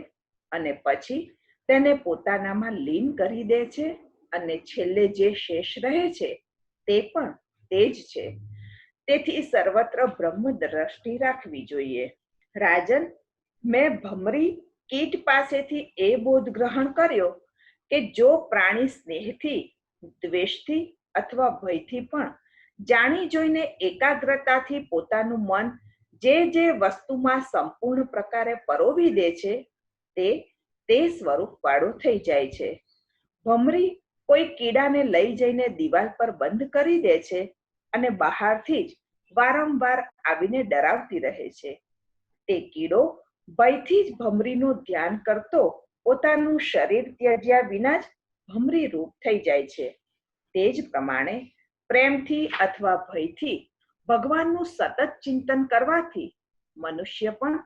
અને પછી તેને પોતાનામાં લીન કરી દે છે અને છેલ્લે જે શેષ રહે છે તે પણ તે જ છે. તેથી સર્વત્ર બ્રહ્મ દ્રષ્ટિ રાખવી જોઈએ. રાજન, મેં ભમરી કીટ પાસેથી એ બોધ ગ્રહણ કર્યો કે જો પ્રાણી સ્નેહથી, દ્વેષથી અથવા ભયથી પણ જાણી જોઈને એકાગ્રતાથી પોતાનું મન જે વસ્તુમાં સંપૂર્ણ પ્રકારે પરોવી દે છે તે સ્વરૂપવાળો થઈ જાય છે. ભમરી કોઈ કીડાને લઈ જઈને દિવાલ પર બંધ કરી દે છે અને બહારથી જ વારંવાર આવીને ડરાવતી રહે છે. તે કીડો ભયથી જ ભમરીનું ધ્યાન કરતો પોતાનું શરીર ત્યજ્યા વિના જ ભમરી રૂપ થઈ જાય છે. તે જ પ્રમાણે પ્રેમથી અથવા ભયથી ભગવાનનું સતત ચિંતન કરવાથી મનુષ્ય પણ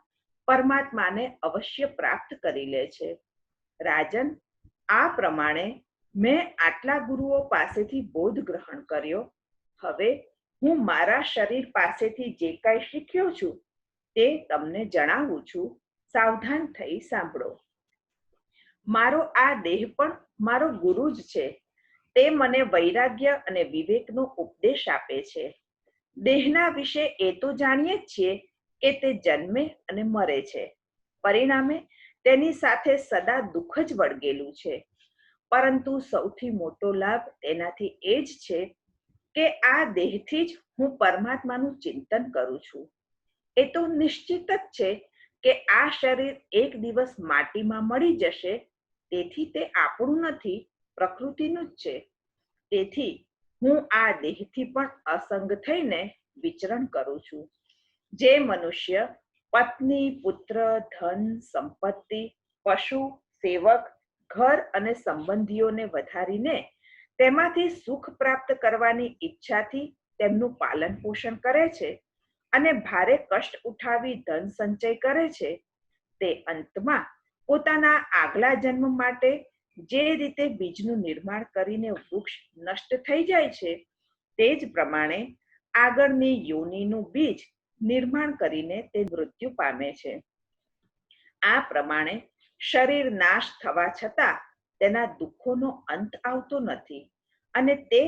પરમાત્માને અવશ્ય પ્રાપ્ત કરી લે છે. રાજન, આ પ્રમાણે મેં આટલા ગુરુઓ પાસેથી બોધ ગ્રહણ કર્યો. હવે હું મારા શરીર પાસેથી જે કાંઈ શીખ્યો છું તે તમને જણાવું છું. સાવધાન થઈ સાંભળો. મારો આ દેહ પણ મારો ગુરુ જ છે. તે મને વૈરાગ્ય અને વિવેકનો ઉપદેશ આપે છે. દેહના વિશે એ તો જાણીએ જ છીએ કે તે જન્મે અને મરે છે. પરિણામે તેની સાથે સદા દુઃખ જ વળગેલું છે. પરંતુ સૌથી મોટો લાભ તેનાથી એ જ છે કે આ દેહથી જ હું પરમાત્માનું ચિંતન કરું છું. એ તો નિશ્ચિત જ છે કે આ શરીર એક દિવસ માટીમાં મળી જશે. તેથી તે આપણું નથી, પ્રકૃતિનું જ છે. તેથી હું આ દેહથી પણ અસંગ થઈને વિચરણ કરું છું. જે મનુષ્ય પત્ની, પુત્ર, ધન, સંપત્તિ, પશુ, સેવક, ઘર અને સંબંધીઓને વધારીને તેમાંથી સુખ પ્રાપ્ત કરવાની ઈચ્છાથી તેમનું પાલન પોષણ કરે છે અને ભારે કષ્ટ ઉઠાવી ધન સંચય કરે છે, તે અંતમાં પોતાના આગલા જન્મ માટે જે રીતે બીજનું નિર્માણ કરીને વૃક્ષ નષ્ટ થઈ જાય છે, તે જ પ્રમાણે આગળની યોનિનું બીજ નિર્માણ કરીને તે મૃત્યુ પામે છે. આ પ્રમાણે શરીર નાશ થવા છતાં તેના દુઃખોનો અંત આવતો નથી અને તે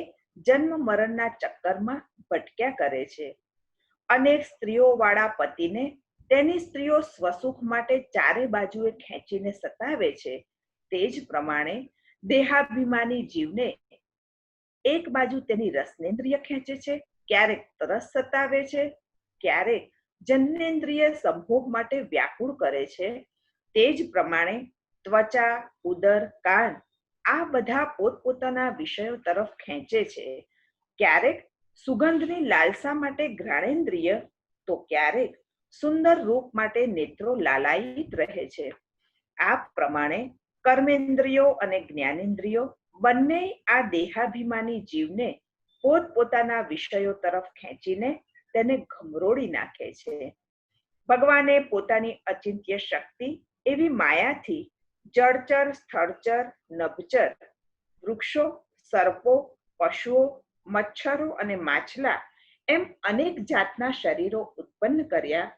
જન્મ મરણના ચક્કરમાં ભટક્યા કરે છે. અનેક સ્ત્રીઓવાળા પતિને તેની સ્ત્રીઓ સ્વસુખ માટે ચારે બાજુએ ખેંચીને સતાવે છે. તે જ પ્રમાણે દેહાભિમાની જીવને એક બાજુ તેની રસનેન્દ્રિય ખેંચે છે, ક્યારેક તરસ સતાવે છે, ક્યારેક જનનેન્દ્રિય સંભોગ માટે વ્યાકુળ કરે છે. તે જ પ્રમાણે ત્વચા, ઉદર, કાન આ બધા પોતપોતાના વિષયો તરફ ખેંચે છે. ક્યારેક સુગંધની લાલસા માટે ઘ્રાણેન્દ્રિય તો ક્યારેક સુંદર રૂપ માટે નેત્રો લાલાયિત રહે છે. આ પ્રમાણે કર્મેન્દ્રિયો અને જ્ઞાનેન્દ્રિયો બંને આ દેહાભિમાની જીવને પોતપોતાના વિષયો તરફ ખેંચીને તેને ઘમરોળી નાખે છે. ભગવાને પોતાની અચિંત્ય શક્તિ એવી માયાથી જળચર, સ્થળચર, નભચર, વૃક્ષો, સર્પો, પશુઓ, મચ્છરો અને માછલા એમ અનેક જાતના શરીરો ઉત્પન્ન કર્યા,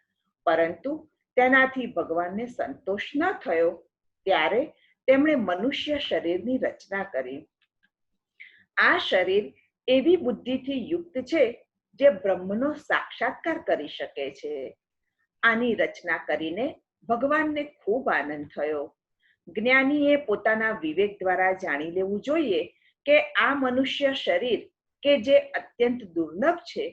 પરંતુ તેનાથી ભગવાનને સંતોષ ન થયો ત્યારે તેમણે મનુષ્ય શરીરની રચના કરી. આ શરીર એવી બુદ્ધિથી યુક્ત છે જે બ્રહ્મનો સાક્ષાત્કાર કરી શકે છે. આની રચના કરીને ભગવાનને ખૂબ આનંદ થયો. જ્ઞાનીએ પોતાના વિવેક દ્વારા જાણી લેવું જોઈએ કે આ મનુષ્ય શરીર કે જે અત્યંત દુર્લભ છે,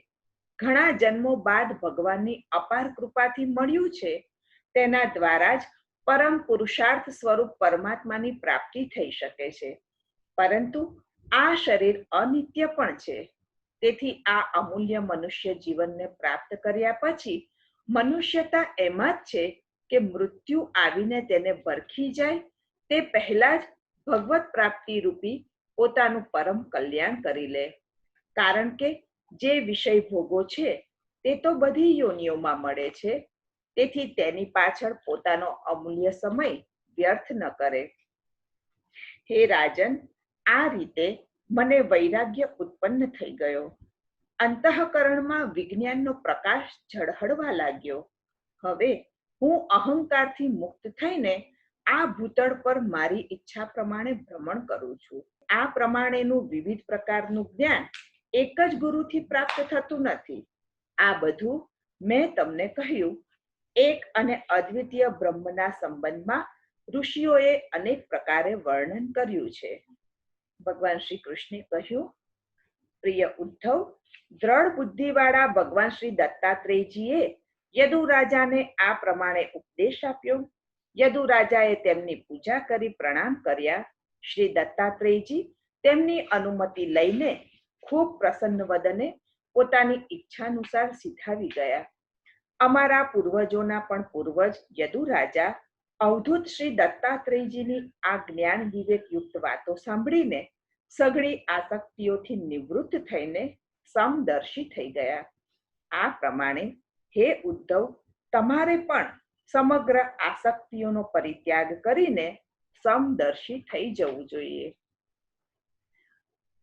ઘણા જન્મો બાદ ભગવાનની અપાર કૃપાથી મળ્યું છે, તેના દ્વારા જ પરમ પુરુષાર્થ સ્વરૂપ પરમાત્માની પ્રાપ્તિ થઈ શકે છે. પરંતુ આ શરીર અનિત્ય પણ છે. તેથી આ અમૂલ્ય મનુષ્ય જીવનને પ્રાપ્ત કર્યા પછી મનુષ્યતા એમાં જ છે કે મૃત્યુ આવીને તેને ભરખી જાય તે પહેલા જ ભગવત પ્રાપ્તિ રૂપી પોતાનું પરમ કલ્યાણ કરી લે. કારણ કે જે વિષય ભોગો છે તે તો બધી યોનિઓમાં મળે છે, તેથી તેની પાછળ પોતાનો અમૂલ્ય સમય વ્યર્થ ન કરે. હે રાજન, આ રીતે મને વૈરાગ્ય ઉત્પન્ન થઈ ગયો. અંતઃકરણમાં વિજ્ઞાનનો પ્રકાશ ઝળહળવા લાગ્યો. હવે હું અહંકારથી મુક્ત થઈને આ ભૂતળ પર મારી ઈચ્છા પ્રમાણે ભ્રમણ કરું છું. આ પ્રમાણેનું વિવિધ પ્રકારનું જ્ઞાન એક જ ગુરુથી પ્રાપ્ત થતું નથી. આ બધું મેં તમને કહ્યું. એક અને અદ્વિતીય બ્રહ્મના સંબંધમાં ઋષિઓએ અનેક પ્રકારે વર્ણન કર્યું છે. ભગવાન શ્રી કૃષ્ણે કહ્યું, પ્રિય ઉદ્ધવ, દ્રઢ બુદ્ધિવાળા ભગવાન શ્રી દત્તાત્રેયજીએ યદુ રાજાને આ પ્રમાણે ઉપદેશ આપ્યો. યદુ રાજાએ તેમની પૂજા કરી પ્રણામ કર્યા. શ્રી દત્તાત્રેયજી તેમની અનુમતિ લઈને ખૂબ પ્રસન્ન વદને પોતાની ઈચ્છાનુસાર સિધાવી ગયા. અમારા પૂર્વજોના પણ પૂર્વજ યદુ રાજા અવધૂત શ્રી દત્તાત્રેયજીની આ જ્ઞાન વિવેક યુક્ત વાતો સાંભળીને સઘળી આસક્તિઓથી નિવૃત્ત થઈને સમદર્શી થઈ ગયા. આ પ્રમાણે હે ઉદ્ધવ, તમારે પણ સમગ્ર આસક્તિઓનો પરિત્યાગ કરીને સમદર્શી થઈ જવું જોઈએ.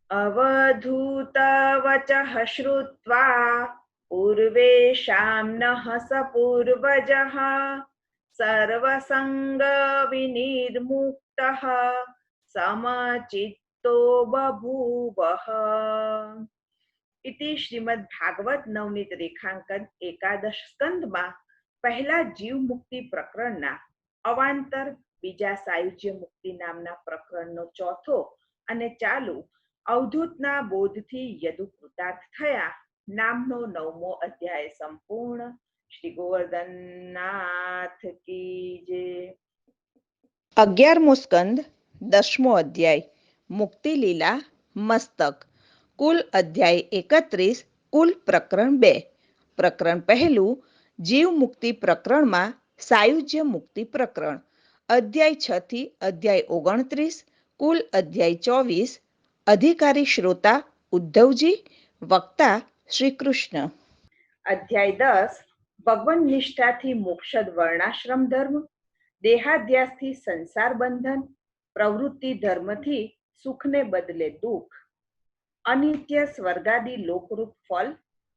અવધૂત વચઃ શ્રુત્વા પૂર્વેષાં નઃ સ પૂર્વજઃ સર્વસંગ વિનિર્મુક્તઃ સમચિત્તો બભૂવઃ. ઇતિ શ્રીમદ ભાગવત નવનીત રેખાંકન એકાદશ સ્કંદમાં પહેલા જીવ મુક્તિ પ્રકરણના અવાંતર બીજા સાયુજ્ય મુક્તિ નામના પ્રકરણનો ચોથો અને ચાલુ અવધૂતના બોધથી યદુ કૃતાર્થ થયા નામનો 9મો અધ્યાય સંપૂર્ણ. શ્રી ગોવર્ધનનાથ કી જય. 11મો સ્કંદ 10મો અધ્યાય મુક્તિ લીલા મસ્તક. કુલ અધ્યાય 31. કુલ પ્રકરણ 2. પ્રકરણ પહેલું જીવ મુક્તિ પ્રકરણમાં સાયુજ્ય મુક્તિ પ્રકરણ. અધ્યાય 6 થી અધ્યાય 29. કુલ અધ્યાય 24. અધિકારી શ્રોતા ઉદ્ધવજી, વક્તા શ્રી કૃષ્ણ. અધ્યાય 10. ભગવાન નિષ્ઠાથી મોક્ષદ વર્ણાશ્રમ ધર્મ, દેહાધ્યાસથી સંસાર બંધન, પ્રવૃત્તિ ધર્મથી સુખને બદલે દુઃખ, અનિત્ય સ્વર્ગાદી લોકરૂપ ફળ,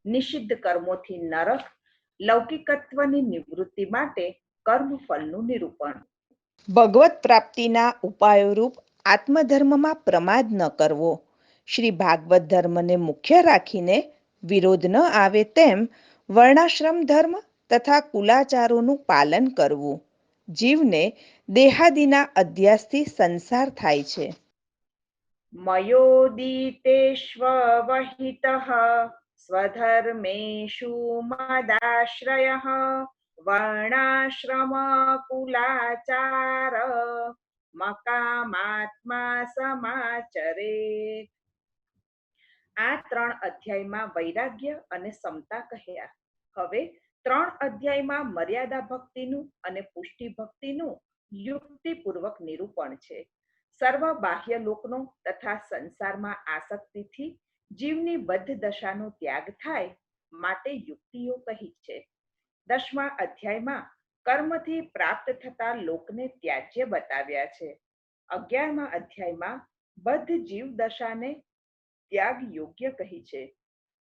નિષિદ્ધ કર્મોથી નરક, લૌકિકત્વની નિવૃત્તિ માટે કર્મફળનું નિરૂપણ. ભગવત પ્રાપ્તિના ઉપાયોરૂપ આત્મધર્મમાં પ્રમાદ ન કરવો. શ્રી ભાગવત ધર્મને મુખ્ય રાખીને વિરોધ ન આવે તેમ વર્ણાશ્રમ ધર્મ તથા કુલાચારોનું પાલન કરવું. જીવને દેહાદિના અધ્યાસથી સંસાર થાય છે. મયોદિતેષ્વહિતઃ સ્વધર્મેષુ મદાશ્રયઃ વર્ણાશ્રમ કુલાચાર મકામાત્મા સમાચરેત. આ 3 અધ્યાયમાં વૈરાગ્ય અને સમતા કહ્યા. હવે 3 અધ્યાયમાં મર્યાદા ભક્તિનું અને પુષ્ટિ ભક્તિનું યુક્તિપૂર્વક નિરૂપણ છે. સર્વ બાહ્ય લોકનો તથા સંસારમાં આસક્તિથી જીવની બદ્ધ દશાનો ત્યાગ થાય માટે યુક્તિઓ કહી છે. 10મા અધ્યાયમાં કર્મથી પ્રાપ્ત થતા લોકને ત્યાજ્ય બતાવ્યા છે. 11મા અધ્યાયમાં બદ્ધ જીવ દશાને ત્યાગ યોગ્ય કહી છે.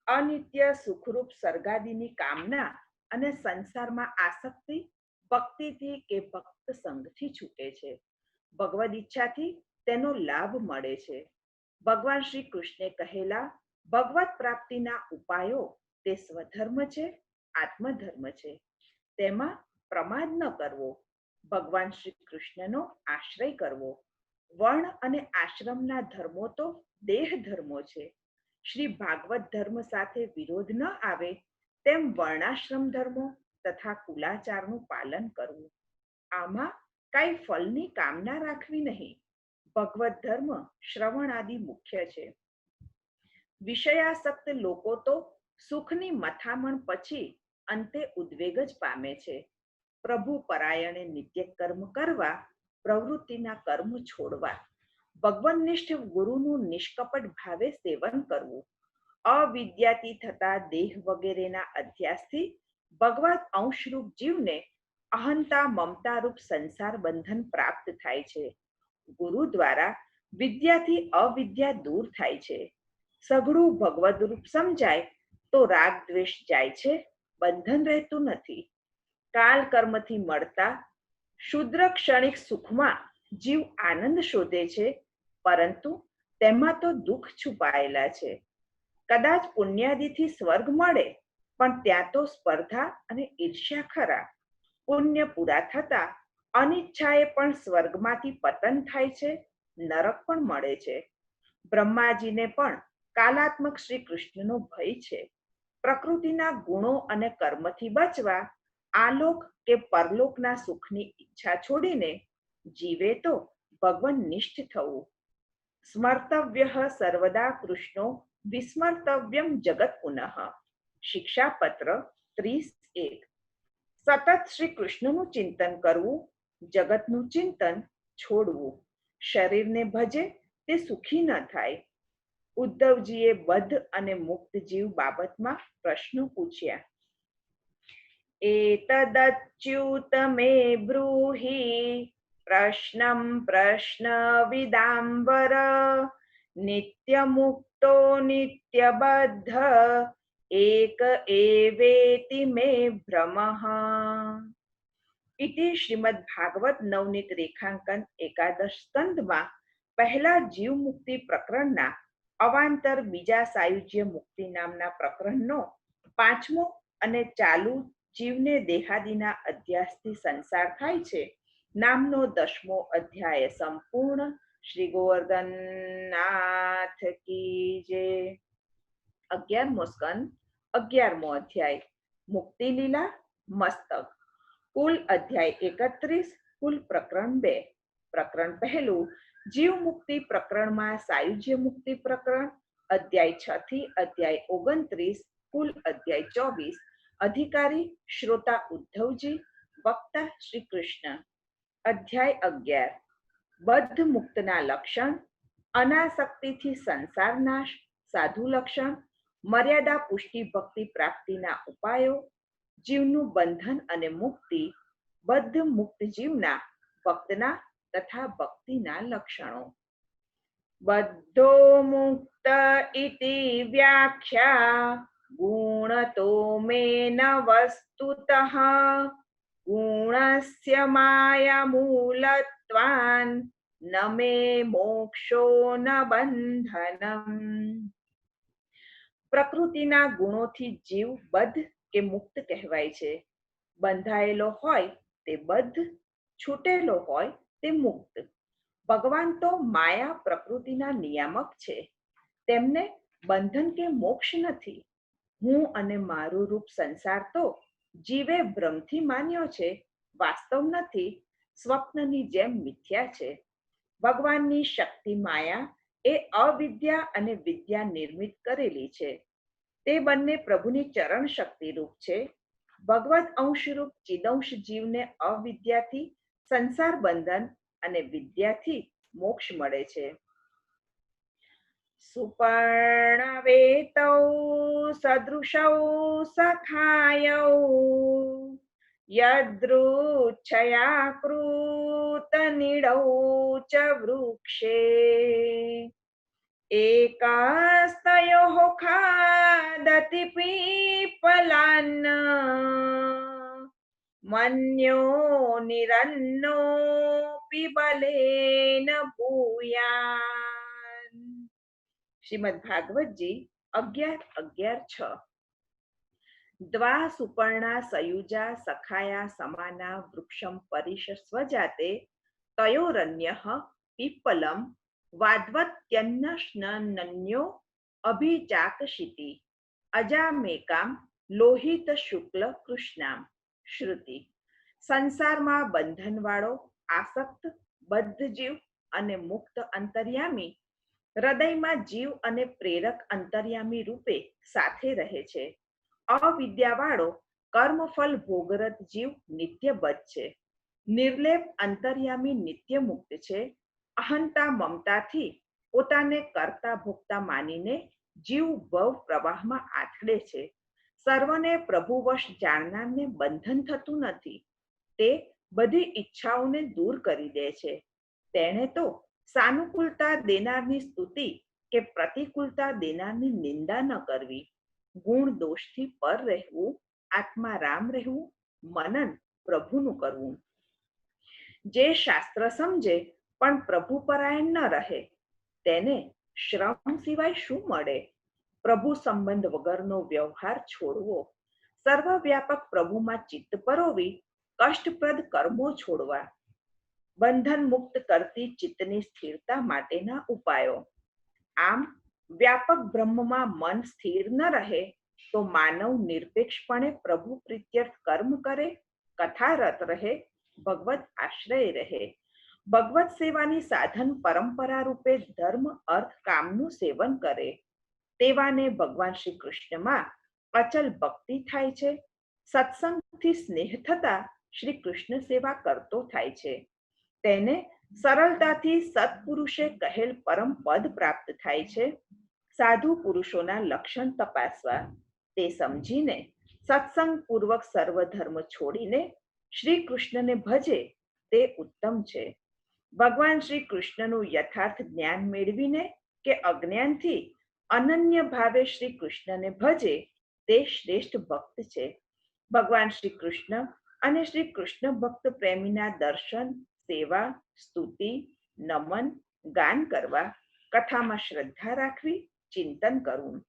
અનિત્ય સુખરૂપ સ્વર્ગાદિની કામના અને સંસારમાં આસક્તિ ભક્તિથી કે ભક્ત સંગથી છૂટે છે. ભગવદ ઈચ્છાથી તેનો લાભ મળે છે. ભગવાન શ્રી કૃષ્ણે કહેલા ભગવત પ્રાપ્તિના ઉપાયો તે સ્વધર્મ છે, આત્મધર્મ છે. તેમાં પ્રમાદ ન કરવો, ભગવાન શ્રી કૃષ્ણનો આશ્રય કરવો. વર્ણ અને આશ્રમના ધર્મો તો દેહ ધર્મો છે. શ્રી ભાગવત ધર્મ સાથે વિરોધ ન આવે તેમ વર્ણાશ્રમ ધર્મો તથા કુલાચારનું પાલન કરવું. આમાં કઈ ફળની કામના રાખવી નહીં. ભગવત ધર્મ શ્રવણ આદિ મુખ્ય છે. વિષયાસક્ત લોકો તો સુખની મથામણ પછી અંતે ઉદ્વેગ જ પામે છે. પ્રભુ પરાયણે નિત્ય કર્મ કરવા, પ્રવૃત્તિના કર્મ છોડવા, ભગવનનિષ્ઠ ગુરુનું નિષ્કપટ ભાવે સેવન કરવું. અવિદ્યાથી થતા દેહ વગેરેના અધ્યાસથી ભગવત અંશરૂપ જીવને અહંતા મમતારૂપ સંસાર બંધન પ્રાપ્ત થાય છે. ગુરુ દ્વારા વિદ્યાથી અવિદ્યા દૂર થાય છે. સઘળું ભગવદ રૂપ સમજાય તો રાગ દ્વેષ જાય છે, બંધન રહેતું નથી. કાલ કર્મથી મળતા શુદ્ર ક્ષણિક સુખમાં જીવ આનંદ શોધે છે, પરંતુ તેમાં તો દુઃખ છુપાયેલા છે. કદાચ પુણ્યાદિથી સ્વર્ગ મળે, પણ ત્યાં તો સ્પર્ધા અને ઈર્ષ્યા ખરા. પુણ્ય પૂરા થતા અનિચ્છાએ પણ સ્વર્ગમાંથી પતન થાય છે, નરક પણ મળે છે. બ્રહ્માજીને પણ કાલાત્મક શ્રી કૃષ્ણનો ભય છે. પ્રકૃતિના ગુણો અને કર્મથી બચવા આલોક કે પરલોકના સુખની ઈચ્છા છોડીને જીવે તો ભગવાન નિષ્ઠ થવું. સ્મર્તવ્ય સર્વદા કૃષ્ણો વિસ્મર્તવ્યમ જગત પુનઃ. શિક્ષાપત્ર 30:1. સતત શ્રી કૃષ્ણનું ચિંતન કરવું, જગતનું ચિંતન છોડવું. શરીરને ભજે તે સુખી ન થાય. ઉદ્ધવજીએ બદ્ધ અને મુક્ત જીવ બાબતમાં પ્રશ્નો પૂછ્યા. એતદચ્યુત મે બ્રૂહિ પ્રશ્નમ પ્રશ્નવિદાંબર. નિત્યમુક્તો નિત્યબદ્ધ એક એવેતિ મે ભ્રમઃ. ઇતિ શ્રીમદ ભાગવત નવનીત રેખાંકન એકાદશ સ્કંદમાં પહેલા જીવ મુક્તિ પ્રકરણના અવાંતર બીજા સાયુજ્ય મુક્તિ નામના પ્રકરણનો 5મો અને ચાલુ જીવને દેહાદિના અધ્યાસથી સંસાર થાય છે નામનો 10મો અધ્યાય સંપૂર્ણ. શ્રી ગોવર્ધનનાથ કી જય. 11મો સ્કંદ 11મો અધ્યાય મુક્તિ લીલા મસ્તક. કુલ અધ્યાય 31, કુલ પ્રકરણ 2. પ્રકરણ પહેલું જીવ મુક્તિ પ્રકરણમાં સાયુજ્ય મુક્તિ પ્રકરણ, અધ્યાય 6 થી અધ્યાય 29, કુલ અધ્યાય 24. અધિકારી શ્રોતા ઉદ્ધવજી, વક્તા શ્રી કૃષ્ણ. અધ્યાય 11. બદ્ધ મુક્તના લક્ષણ, અનાસક્તિથી સંસાર નાશ, સાધુ લક્ષણ, મર્યાદા પુષ્ટિ ભક્તિ પ્રાપ્તિના ઉપાયો, જીવનું બંધન અને મુક્તિ, બદ્ધ મુક્ત જીવના ભક્તના તથા ભક્તિના લક્ષણો. બદ્ધો મુક્ત ઇતિ વ્યાખ્યા ગુણતો મેન વસ્તુતઃ ગુણસ્ય માયામૂલત્વાન ન મે મોક્ષો ન બંધનમ. પ્રકૃતિના ગુણોથી જીવ બદ્ધ કે મુક્ત કહેવાય છે. બંધાયેલો હોય તે બદ્ધ, છૂટેલો હોય તે મુક્ત. ભગવાન તો માયા પ્રકૃતિના નિયામક છે. તેમને બંધન કે મોક્ષ નથી. હું અને મારું રૂપ સંસાર તો જીવે ભ્રમથી માન્યો છે, વાસ્તવ નથી, સ્વપ્નની જેમ મિથ્યા છે. ભગવાનની શક્તિ માયા એ અવિદ્યા અને વિદ્યા નિર્મિત કરેલી છે. તે બંને પ્રભુની ચરણ શક્તિ રૂપ છે. ભગવદ અંશરૂપ ચિદંશ જીવને અવિદ્યાથી સંસાર બંધન અને વિદ્યાથી મોક્ષ મળે છે. સુપર્ણવેતૌ સદૃશૌ સખાયૌ યદૃચ્છયા કૃતનિડૌ ચ વૃક્ષે એકસ્તયોઃ ખાદતિ પીપલાન્ન મન્યો નિરન્નો પીબલેન ભૂયાન. શ્રીમદ ભાગવતજી 11:11-6. દ્વા સુપર્ણા સયુજા સખાયા સમાના વૃક્ષમ પરિશસ્વજાતે તયોરન્યઃ પીપલમ વાદ્વત્યન્નશ્નન્યો અભિચાકશિતિ અજામેકામ લોહિત શુક્લ કૃષ્ણામ. શ્રુતિ. સંસારમાં બંધનવાળો આસક્ત બદ્ધ જીવ અને મુક્ત અંતર્યામી હૃદયમાં જીવ અને પ્રેરક અંતર્યામી રૂપે સાથે રહે છે. અવિદ્યાવાળો કર્મફલ ભોગરત જીવ નિત્યબદ્ધ છે. નિર્લેપ અંતર્યામી નિત્ય મુક્ત છે. અહંતા મમતાથી પોતાને કરતા ભોગતા માનીને જીવ ભવ પ્રવાહમાં આથડે છે. સર્વને પ્રભુવશ જાણનારને બંધન થતું નથી. તે બધી ઈચ્છાઓને દૂર કરી દે છે. તેણે તો સાનુકૂળતા દેનારની સ્તુતિ કે પ્રતિકૂળતા દેનારની નિંદા ન કરવી. ગુણ દોષથી પર રહેવું, આત્મા રામ રહેવું, મનન પ્રભુનું કરવું. જે શાસ્ત્ર સમજે પણ પ્રભુ પરાયણ ન રહે તેને શ્રમ સિવાય શું મળે? પ્રભુ સંબંધ વગરનો વ્યવહાર છોડવો, સર્વવ્યાપક પ્રભુમાં ચિત્ત પરોવી કષ્ટપ્રદ કર્મો છોડવા. બંધન મુક્ત કરતી ચિત્તની સ્થિરતા માટેના ઉપાયો. આમ વ્યાપક બ્રહ્મમાં મન સ્થિર ન રહે તો માનવ નિરપેક્ષપણે પ્રભુ પ્રીત્યર્થ કર્મ કરે, કથારત રહે, ભગવત આશ્રય રહે. ભગવત સેવાની સાધન પરંપરા રૂપે ધર્મ અર્થ કામનું સેવન કરે. તેવાને ભગવાન શ્રી કૃષ્ણમાં અચલ ભક્તિ થાય છે. સત્સંગથી સ્નેહ થતા શ્રી કૃષ્ણ સેવા કરતો થાય છે. તેને સરળતાથી સત્પુરુષે કહેલ પરમ પદ પ્રાપ્ત થાય છે. સાધુ પુરુષોના લક્ષણ તપાસવા, તે સમજીને સત્સંગ પૂર્વક સર્વ ધર્મ છોડીને શ્રી કૃષ્ણને ભજે તે ઉત્તમ છે. ભગવાન શ્રી કૃષ્ણનું યથાર્થ જ્ઞાન મેળવીને કે અજ્ઞાનથી અનન્ય ભાવે શ્રી કૃષ્ણને ભજે તે શ્રેષ્ઠ ભક્ત છે. ભગવાન શ્રી કૃષ્ણ અને શ્રી કૃષ્ણ ભક્ત પ્રેમીના દર્શન, સેવા, સ્તુતિ, નમન, ગાન કરવા, કથામાં શ્રદ્ધા રાખવી, ચિંતન કરવું.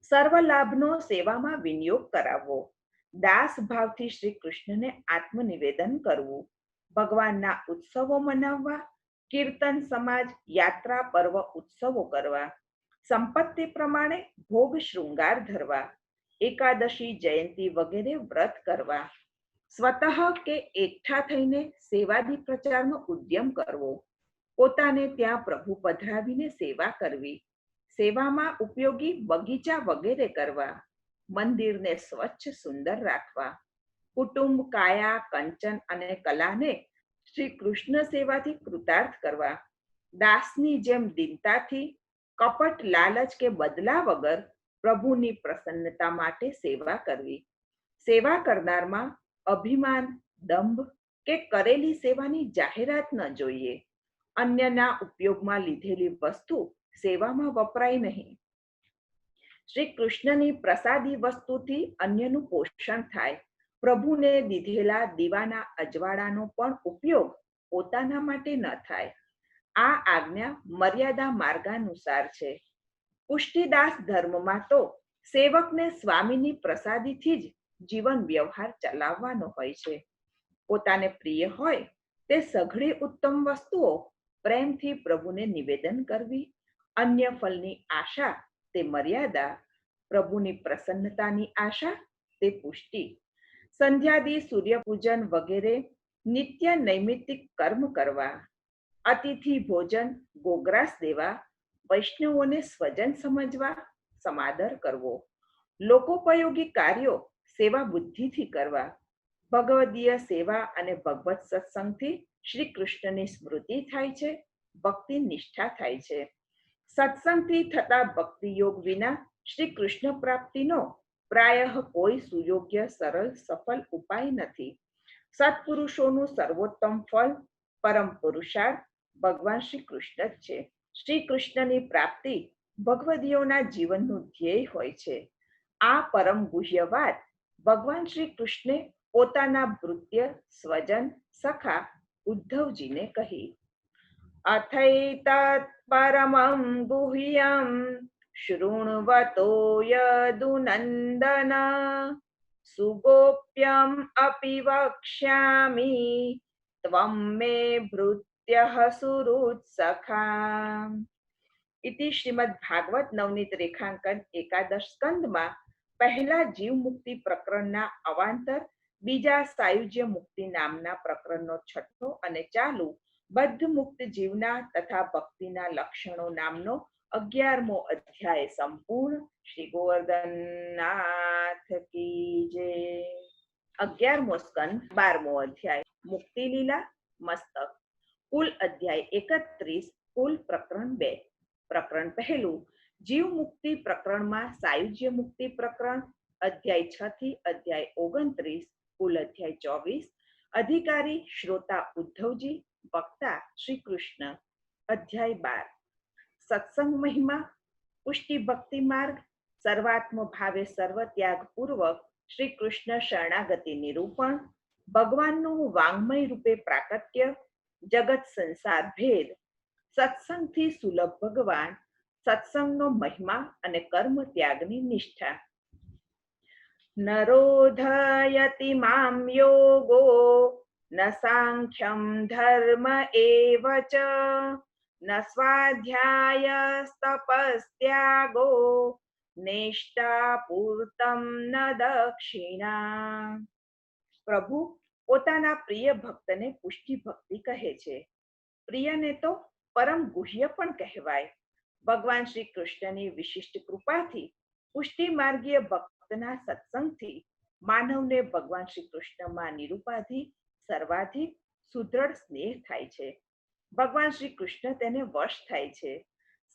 સર્વ લાભનો સેવામાં વિનિયોગ કરાવવો. દાસ ભાવથી શ્રી કૃષ્ણને આત્મનિવેદન કરવું. ભગવાનના ઉત્સવો મનાવવા, કીર્તન સમાજ, યાત્રા, પર્વ, ઉત્સવો કરવા. સંપત્તિ પ્રમાણે ભોગ શૃંગાર ધરવા. એકાદશી, જયંતી વગેરે વ્રત કરવા. સ્વતઃ કે એકઠા થઈને સેવાદી પ્રચારનો ઉદ્યમ કરવો. પોતાને ત્યાં પ્રભુ પધરાવીને સેવા કરવી. સેવામાં ઉપયોગી બગીચા વગેરે કરવા. મંદિરને સ્વચ્છ સુંદર રાખવા. કુટુંબ, કાયા, કંચન અને કલાને શ્રી કૃષ્ણ સેવાથી કૃતાર્થ કરવા. દાસની જેમ દીનતાથી, કપટ, લાલચ કે બદલા વગર પ્રભુની પ્રસન્નતા માટે સેવા કરવી. સેવા કરનારમાં અભિમાન, દંભ કે કરેલી સેવાની જાહેરાત ન જોઈએ. અન્યના ઉપયોગમાં લીધેલી વસ્તુ સેવામાં વપરાય નહીં. શ્રી કૃષ્ણની પ્રસાદી વસ્તુથી અન્યનું પોષણ થાય. પ્રભુને દીધેલા દીવાના અજવાળાનો પણ ઉપયોગ પોતાના માટે ન થાય. આ આજ્ઞા મર્યાદા માર્ગાનુસાર છે. પુષ્ટિદાસ ધર્મમાં તો સેવકને સ્વામીની પ્રસાદીથી જ જીવન વ્યવહાર ચલાવવાનો હોય છે. પોતાને પ્રિય હોય તે સઘળી ઉત્તમ વસ્તુઓ પ્રેમથી પ્રભુને નિવેદન કરવી. અન્ય ફલની આશા તે મર્યાદા, પ્રભુની પ્રસન્નતાની આશા તે પુષ્ટિ. સંધ્યાદી, સૂર્યપૂજન વગેરે નિત્ય નૈમિત્તિક કર્મ કરવા. અતિથિ ભોજન, ગોગ્રાસ દેવા. વૈષ્ણવોને સ્વજન સમજવા, સમાદર કરવો. લોકોપયોગી કાર્યો સેવા બુદ્ધિથી કરવા. ભગવદીય સેવા અને ભગવત સત્સંગથી શ્રી કૃષ્ણની સ્મૃતિ થાય છે, ભક્તિ નિષ્ઠા થાય છે. સત્સંગથી થતા ભક્તિ યોગ વિના શ્રી કૃષ્ણ પ્રાપ્તિનો પ્રાયઃ કોઈ સુયોગ્ય સરળ સફળ ઉપાય નથી. સત્પુરુષોનું સર્વોત્તમ ફળ પરમ પુરુષાર્થ ભગવાન શ્રી કૃષ્ણ જ છે. શ્રી કૃષ્ણની પ્રાપ્તિ ભગવદીઓના જીવનનું ધ્યેય હોય છે. આ પરમ ગુહ્ય વાત ભગવાન શ્રી કૃષ્ણે પોતાના ભૃત્ય સ્વજન સખા ઉદ્ધવજીને કહી. અથૈતત્ પરમં ગુહ્યં શૃણ્વતો યદુનંદન સુગોપ્યમ અપિ વક્ષ્યામિ ત્વં મે ભૃત્યઃ સુહૃત્સખા. ઇતિ શ્રીમદ ભાગવત નવનીત રેખાંકન એકાદશ સ્કંદમાં પહેલા જીવ મુક્તિ પ્રકરણના અવાંતર બીજા સાયુજ્ય મુક્તિ નામના પ્રકરણનો છઠ્ઠો અને ચાલુ બદ્ધ મુક્ત જીવના તથા ભક્તિના લક્ષણો નામનો 11મો અધ્યાય સંપૂર્ણ. શ્રી ગોવર્ધનનાથ કી જય. 11મો સ્કંદ 12મો અધ્યાય મુક્તિ લીલા મસ્તક. કુલ અધ્યાય 31, કુલ પ્રકરણ 2. પ્રકરણ પહેલું જીવ મુક્તિ પ્રકરણમાં સાયુજ્ય મુક્તિ પ્રકરણ અધ્યાય 6 થી અધ્યાય 29, કુલ અધ્યાય 24. અધિકારી શ્રોતા ઉદ્ધવજી, વક્તા શ્રી કૃષ્ણ. અધ્યાય 12 સત્સંગ મહિમા, પુષ્ટિ ભક્તિ માર્ગ, સર્વાત્મ ભાવે સર્વ ત્યાગ પૂર્વક શ્રી કૃષ્ણ શરણાગતિ નિરૂપણ, ભગવાનનું વાંગ્મય રૂપે પ્રાકટ્ય, જગત સંસાર ભેદ, સત્સંગથી સુલભ ભગવાન, સત્સંગનો મહિમા અને કર્મ ત્યાગની નિષ્ઠા. નરોધયતિ મામ યોગો ન સાંખ્યમ ધર્મ એવ ચ ન સ્વાધ્યાયસ્તપસ્ત્યાગો નેષ્ટા પૂર્તમ ન દક્ષિણા. પ્રભુ પોતાના પ્રિય ભક્તને પુષ્ટિ ભક્તિ કહે છે. પ્રિયને તો પરમ ગુહ્ય પણ કહેવાય. ભગવાન શ્રી કૃષ્ણની વિશિષ્ટ કૃપાથી પુષ્ટિ માર્ગીય ભક્તના સત્સંગથી માનવને ભગવાન શ્રી કૃષ્ણમાં નિરૂપાધિક સર્વાધિક સુદૃઢ સ્નેહ થાય છે. ભગવાન શ્રી કૃષ્ણ તેને વશ થાય છે.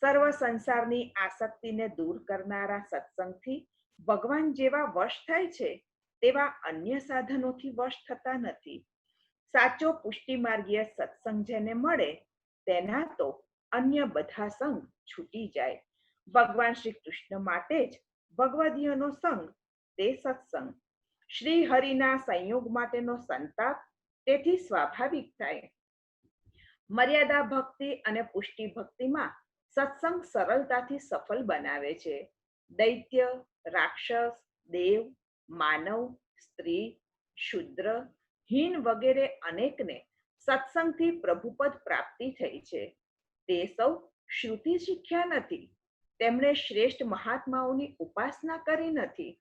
સર્વ સંસારની આસક્તિને દૂર કરનારા સત્સંગથી ભગવાન જેવા વશ થાય છે તેવા અન્ય સાધનોથી વશ થતા નથી. સાચો પુષ્ટિ માર્ગીય સત્સંગ જેને મળે તેના તો અન્ય બધા સંગ છૂટી જાય. ભગવાન શ્રી કૃષ્ણ માટે જ ભગવદીયનો સંગ તે સત્સંગ. શ્રી હરિના સંયોગ માટેનો સંતાપ તેથી સ્વાભાવિક થાય. મર્યાદા ભક્તિ અને પુષ્ટિ ભક્તિમાં સત્સંગ સરળતાથી સફળ બનાવે છે. દૈત્ય, રાક્ષસ, દેવ, માનવ, સ્ત્રી, શુદ્ર, હીન વગેરે અનેકને સત્સંગથી પ્રભુપદ પ્રાપ્તિ થઈ છે. તે સૌ શ્રુતિ શીખ્યા નથી. તેમણે શ્રેષ્ઠ મહાત્માઓની ઉપાસના કરી નથી,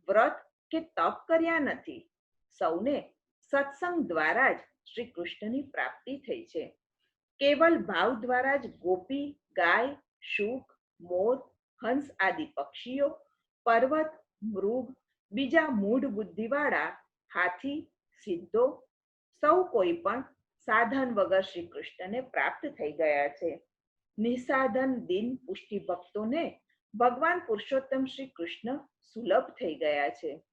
વ્રત કે તપ કર્યા નથી. સૌને સત્સંગ દ્વારા જ શ્રી કૃષ્ણની પ્રાપ્તિ થઈ છે. કેવલ ભાવ દ્વારા જ ગોપી, ગાય, શુક, મોર, હંસ આદિ પક્ષીઓ, પર્વત, મૃગ, બીજા મૂઢ બુદ્ધિવાળા હાથી, સિદ્ધો સૌ કોઈ પણ સાધન વગર શ્રી કૃષ્ણને પ્રાપ્ત થઈ ગયા છે. નિસાધન દિન પુષ્ટિ ભક્તોને ભગવાન પુરુષોત્તમ શ્રી કૃષ્ણ સુલભ થઈ ગયા છે.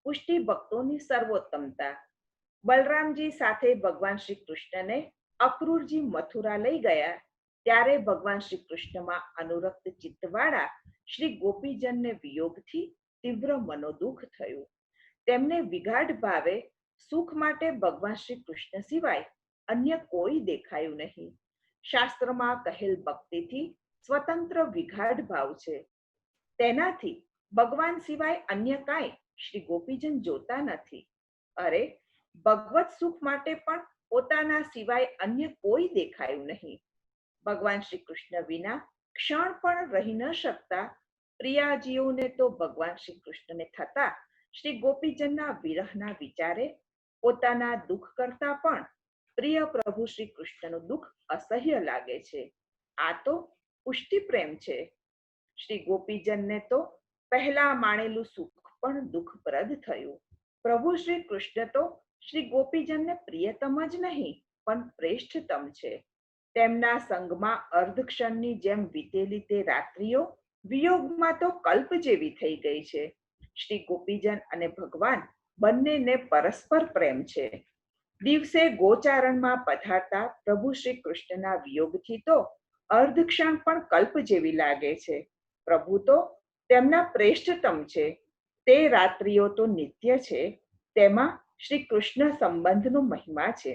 પુષ્ટિ ભક્તોની સર્વોત્તમતા. બલરામજી સાથે ભગવાન શ્રી કૃષ્ણને અક્રૂરજી મથુરા લઈ ગયા ત્યારે ભગવાન શ્રી કૃષ્ણમાં અનુરક્ત ચિત્તવાળા શ્રી ગોપીજનને વિયોગથી તીવ્ર મનોદુઃખ થયું. તેમને વિગાઢ ભાવે સુખ માટે ભગવાન શ્રી કૃષ્ણ સિવાય અન્ય કોઈ દેખાયું નહીં. શાસ્ત્રમાં કહેલ ભક્તિથી સ્વતંત્ર વિગાઢ ભાવ છે. તેનાથી ભગવાન સિવાય અન્ય કાંઈ શ્રી ગોપીજન જોતા નથી. અરે, ભગવત સુખ માટે પણ પોતાના સિવાય અન્ય કોઈ દેખાયું નહીં. ભગવાન શ્રી કૃષ્ણ વિના ક્ષણ પણ રહી ન શકતા પ્રિયાજીઓને તો ભગવાન શ્રી કૃષ્ણને થતા શ્રી ગોપીજનના વિરહના વિચારે પોતાના દુઃખ કરતા પણ પ્રિય પ્રભુ શ્રી કૃષ્ણનું દુઃખ અસહ્ય લાગે છે. આ તો પુષ્ટિ પ્રેમ છે. શ્રી ગોપીજનને તો પહેલા માણેલું સુખ પણ દુઃખપ્રદ થયું. પ્રભુ શ્રી કૃષ્ણ તો શ્રી ગોપીજનને પ્રિયતમ જ નહીં પણ શ્રેષ્ઠતમ છે. તેમના સંગમાં અર્ધક્ષણની જેમ વીતેલી તે રાત્રિઓ વિયોગમાં તો કલ્પ જેવી થઈ ગઈ છે. શ્રી ગોપીજન અને ભગવાન બંનેને પરસ્પર પ્રેમ છે. દિવસે ગોચારણમાં પધારતા પ્રભુ શ્રી કૃષ્ણના વિયોગથી તો અર્ધક્ષણ પણ કલ્પ જેવી લાગે છે. પ્રભુ તો તેમના શ્રેષ્ઠતમ છે. તે રાત્રિઓ તો નિત્ય છે. તેમાં શ્રી કૃષ્ણ સંબંધનો મહિમા છે.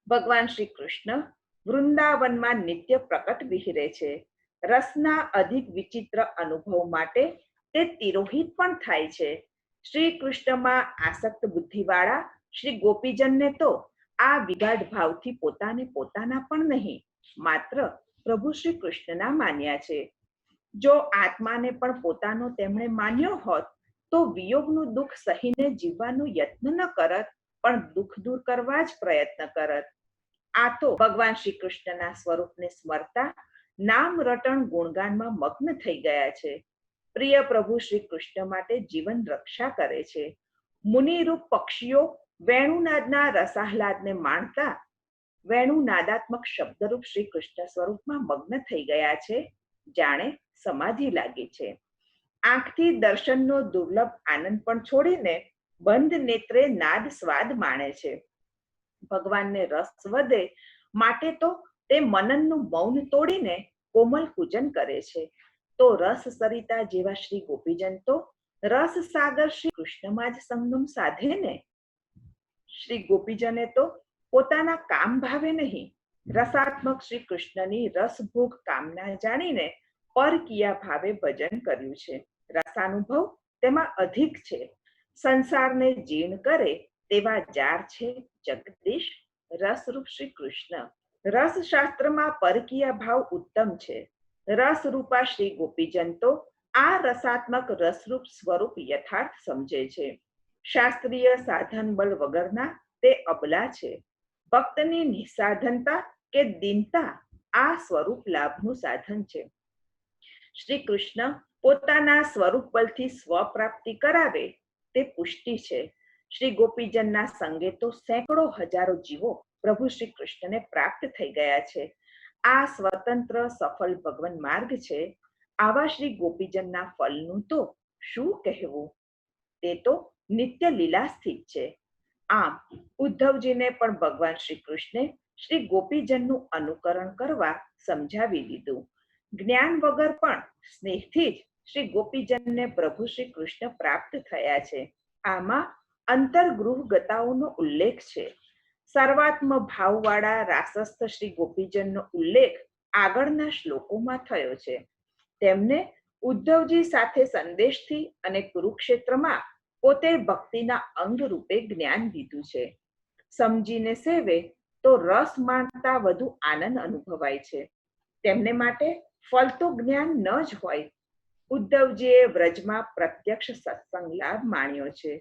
ભગવાન શ્રી કૃષ્ણ વૃંદાવનમાં નિત્ય પ્રકટ વિહરે છે. રસના અધિક વિચિત્ર અનુભવ માટે તે તિરોહિત પણ થાય છે. શ્રી કૃષ્ણમાં આસક્ત બુદ્ધિવાળા શ્રી ગોપીજનને તો આ વિગાઢ ભાવથી પોતાના પણ નહીં, માત્ર પ્રભુ શ્રી કૃષ્ણના માન્યા છે. જો આત્માને પણ પોતાનો તેમણે માન્યો હોત તો વિયોગનું દુઃખ સહીને જીવવાનો યત્ન ન કરત, પણ દુઃખ દૂર કરવા જ પ્રયત્ન કરત. આ તો ભગવાન શ્રી કૃષ્ણના સ્વરૂપને સ્મરતા નામ રટણ ગુણગાનમાં મગ્ન થઈ ગયા છે. પ્રિય પ્રભુ શ્રી કૃષ્ણ માટે જીવન રક્ષા કરે છે. મુનિરૂપ પક્ષીઓ વેણુનાદના રસાહલાદને માણતા વેણુનાદાત્મક શબ્દરૂપ શ્રી કૃષ્ણ સ્વરૂપમાં મગ્ન થઈ ગયા છે, જાણે સમાધિ લાગી છે. આંખથી દર્શનનો દુર્લભ આનંદ પણ છોડીને બંધ નેત્રે નાદ સ્વાદ માણે છે. ભગવાનને રસ વધે માટે તો તે મનનનું મૌન તોડીને કોમલ પૂજન કરે છે. તો રસ સરિતા જેવા શ્રી ગોપીજન તો રસ સાગર શ્રી કૃષ્ણમાં જ સંગમ સાધે ને. શ્રી ગોપીજને તો પોતાના કામ ભાવે નહીં, રસાત્મક શ્રી કૃષ્ણની રસભોગ કામના જાણીને પરકીયા ભાવે ભજન કર્યું છે. રસાનુભવ તેમાં અધિક છે. સંસારને જીર્ણ કરે તેવા જાર છે જગદીશ રસરૂપ શ્રી કૃષ્ણ. રસશાસ્ત્રમાં પરકીયા ભાવ ઉત્તમ છે. રસરૂપા શ્રી ગોપીજન તો આ રસાત્મક રસરૂપ સ્વરૂપ યથાર્થ સમજે છે. શાસ્ત્રીય સાધન બળ વગરના તે અબલા છે. ભક્તની નિસાધનતા કે દીનતા આ સ્વરૂપ લાભનું સાધન છે. શ્રી કૃષ્ણ પોતાના સ્વરૂપ બળથી સ્વપ્રાપ્તિ કરાવે તે પુષ્ટિ છે. શ્રી ગોપીજનના સંગે તો સેંકડો હજારો જીવો પ્રભુ શ્રી કૃષ્ણને પ્રાપ્ત થઈ ગયા છે. આ સ્વતંત્ર સફળ ભગવાન માર્ગ છે. આવા શ્રી ગોપીજનના ફલનું તો શું કહેવું? તે તો નિત્ય લીલા સ્થિત છે. આમ ઉદ્ધવજીને પણ ભગવાન શ્રી કૃષ્ણે શ્રી ગોપીજનનું અનુકરણ કરવા સમજાવી દીધું. જ્ઞાન વગર પણ સ્નેહથી જ શ્રી ગોપીજનને પ્રભુ શ્રી કૃષ્ણ પ્રાપ્ત થયા છે. આમાં અંતર્ગૃહ ગતાઓનો ઉલ્લેખ છે. સર્વાત્મ ભાવવાળા રાસસ્થ શ્રી ગોપીજનનો ઉલ્લેખ આગળના શ્લોકોમાં થયો છે. તેમને ઉદ્ધવજી સાથે સંદેશથી અને કુરુક્ષેત્રમાં પોતે ભક્તિના અંગ રૂપે જ્ઞાન દીધું છે. સમજીને સેવે તો રસ માણતા વધુ આનંદ અનુભવાય છે. તેમને માટે ફળ તો જ્ઞાન ન જ હોય. ઉદ્ધવજીએ વ્રજમાં પ્રત્યક્ષ સત્સંગ લાભ માણ્યો છે.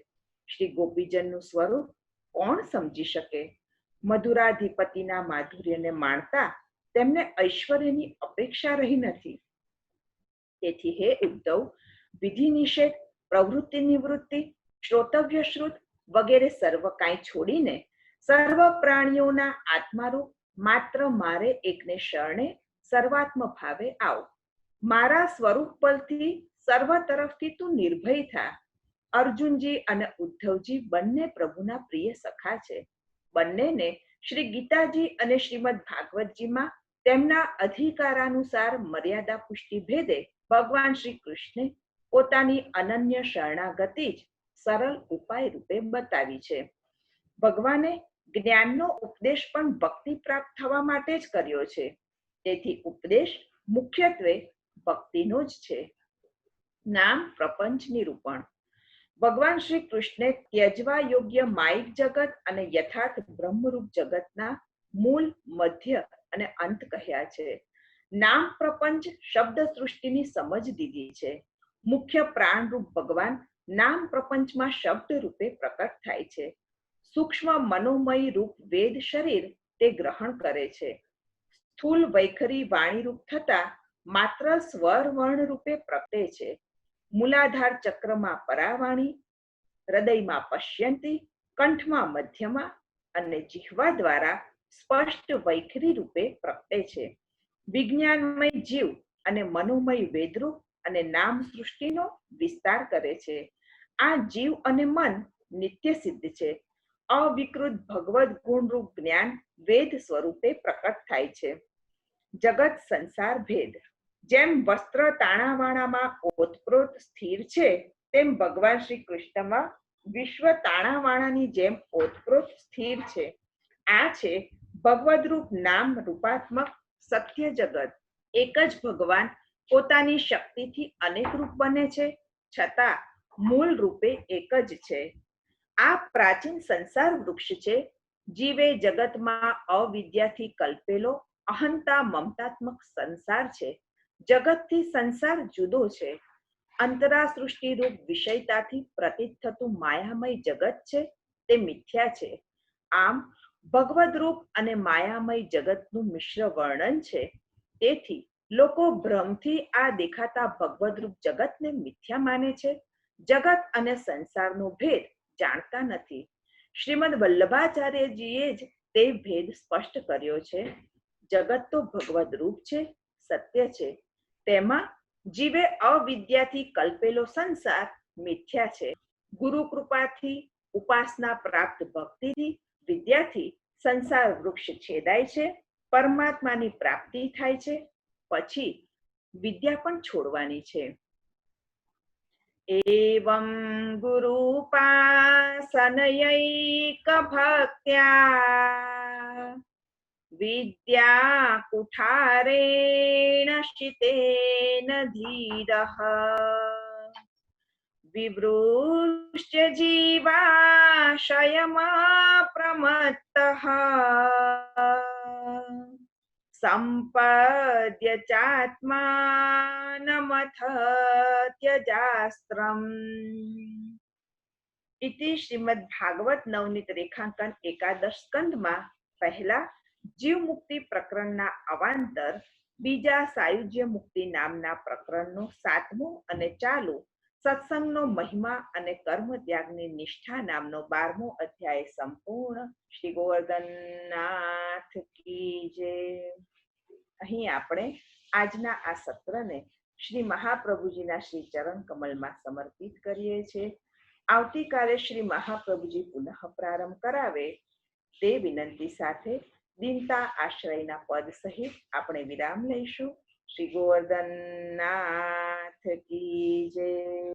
શ્રી ગોપીજનનું સ્વરૂપ કોણ સમજી શકે? મધુરાધિપતિના માધુર્યને માણતા તેમને ઐશ્વર્યની અપેક્ષા રહી નથી. તેથી હે ઉદ્ધવ, વિધિ નિષેધ, પ્રવૃત્તિ નિવૃત્તિ, શ્રોતવ્ય શ્રુત વગેરે સર્વ કાંઈ છોડીને સર્વ પ્રાણીઓના આત્મારૂપ માત્ર મારે એકને શરણે સર્વાત્મ ભાવે આવ. મારા સ્વરૂપ બલથી સર્વ તરફથી તું નિર્ભય થા. અર્જુનજી અને ઉદ્ધવજી બંને પ્રભુના પ્રિય સખા છે. બંનેને શ્રી ગીતાજી અને શ્રીમદ ભાગવતજીમાં તેમના અધિકારાનુસાર મર્યાદા પુષ્ટિ ભેદે ભગવાન શ્રી કૃષ્ણે પોતાની અનન્ય શરણાગતિ જ સરળ ઉપાય રૂપે બતાવી છે. ભગવાને જ્ઞાનનો ઉપદેશ પણ ભક્તિ પ્રાપ્ત થવા માટે જ કર્યો છે. તેથી ઉપદેશ મુખ્યત્વે ભક્તિનો જ છે. નામ પ્રપંચ નિરૂપણ. ભગવાન શ્રી કૃષ્ણે ત્યજવા યોગ્ય માયિક જગત અને યથાર્થ બ્રહ્મરૂપ જગતના મૂળ, મધ્ય અને અંત કહ્યા છે. નામ પ્રપંચ શબ્દ સૃષ્ટિની સમજ દીધી છે. મુખ્ય પ્રાણરૂપ ભગવાન નામ પ્રપંચમાં શબ્દ રૂપે પ્રકટ થાય છે. સૂક્ષ્મ મનોમય રૂપ વેદ શરીર તે ગ્રહણ કરે છે. સ્થૂલ વૈખરી વાણીરૂપ થતા માત્ર સ્વર વર્ણ રૂપે પ્રગટે છે. મૂલાધાર ચક્રમાં પરાવાણી, હૃદયમાં પશ્યંતી, કંઠમાં મધ્યમાં અને જીહવા દ્વારા સ્પષ્ટ વૈખરી રૂપે પ્રગટે છે. વિજ્ઞાનમય જીવ અને મનોમય વેદરૂપ અને નામ સૃષ્ટિનો વિસ્તાર કરે છે. આ જીવ અને મન નિત્ય સિદ્ધ છે. અવિકૃત ભગવદ ગુણરૂપ જ્ઞાન વેદ સ્વરૂપે પ્રકટ થાય છે. જગત સંસાર ભેદ. જેમ વસ્ત્ર તાણાવાણામાં ઓતપ્રોત સ્થિર છે, તેમ ભગવાન શ્રી કૃષ્ણમાં વિશ્વ તાણાવાણાની જેમ ઓતપ્રોત સ્થિર છે. આ છે ભગવદરૂપ નામ રૂપાત્મક સત્ય જગત. એક જ ભગવાન પોતાની શક્તિથી અનેક રૂપ બને છે, છતાં મૂળ રૂપે એક જ છે. આ પ્રાચીન સંસાર વૃક્ષ છે. જીવે જગતમાં અવિદ્યાથી કલ્પેલો અહંતા મમતાત્મક સંસાર છે. જગતથી સંસાર જુદો છે. અંતરા સૃષ્ટિ રૂપ વિષયતાથી પ્રતીત થતું માયામય જગત છે, તે મિથ્યા છે. આમ ભગવદ રૂપ અને માયામય જગતનું મિશ્ર વર્ણન છે. તેથી લોકો ભ્રમથી આ દેખાતા ભગવદ રૂપ જગતને મિથ્યા માને છે. જગત અને સંસારનો ભેદ જાણતા નથી. શ્રીમદ વલ્લભાચાર્યજીએ જ તે ભેદ સ્પષ્ટ કર્યો છે. જગત તો ભગવદ રૂપ છે, સત્ય છે. તેમાં જીવે અવિદ્યાથી કલ્પેલો સંસાર મિથ્યા છે. ગુરુ કૃપાથી, ઉપાસના પ્રાપ્ત ભક્તિથી, વિદ્યાથી સંસાર વૃક્ષ છેદાય છે. પરમાત્માની પ્રાપ્તિ થાય છે. પછી વિદ્યા પણ છોડવાની છે. એવં ગુરુપાસનયૈક ભક્ત્યા વિદ્યા કુઠારેણ શિતેન ધીરઃ વિવૃશ્ય જીવાશયમાં પ્રમત્તઃ સંપદ્ય ચાત્માનમથ ત્યજાસ્ત્રમ. ઇતિ શ્રીમદ ભાગવત નવનીત રેખાંકન એકાદશ સ્કંદમાં પહેલા જીવ મુક્તિ પ્રકરણના અવાંતર બીજા સાયુજ્ય મુક્તિ નામના પ્રકરણનો 7મો અને ચાલુ સત્સંગનો મહિમા અને કર્મ ત્યાગની નિષ્ઠા નામનો 12મો અધ્યાય સંપૂર્ણ. શ્રી ગોવર્ધનનાથ કી જય. અહીં આપણે આજના આ સત્રને શ્રી મહાપ્રભુજીના શ્રી ચરણ કમલમાં સમર્પિત કરીએ છીએ. આવતીકાલે શ્રી મહાપ્રભુજી પુનઃ પ્રારંભ કરાવે તે વિનંતી સાથે દીનતા આશ્રયના પદ સહિત આપણે વિરામ લઈશું. શ્રી ગોવર્ધનનાથ કી જય.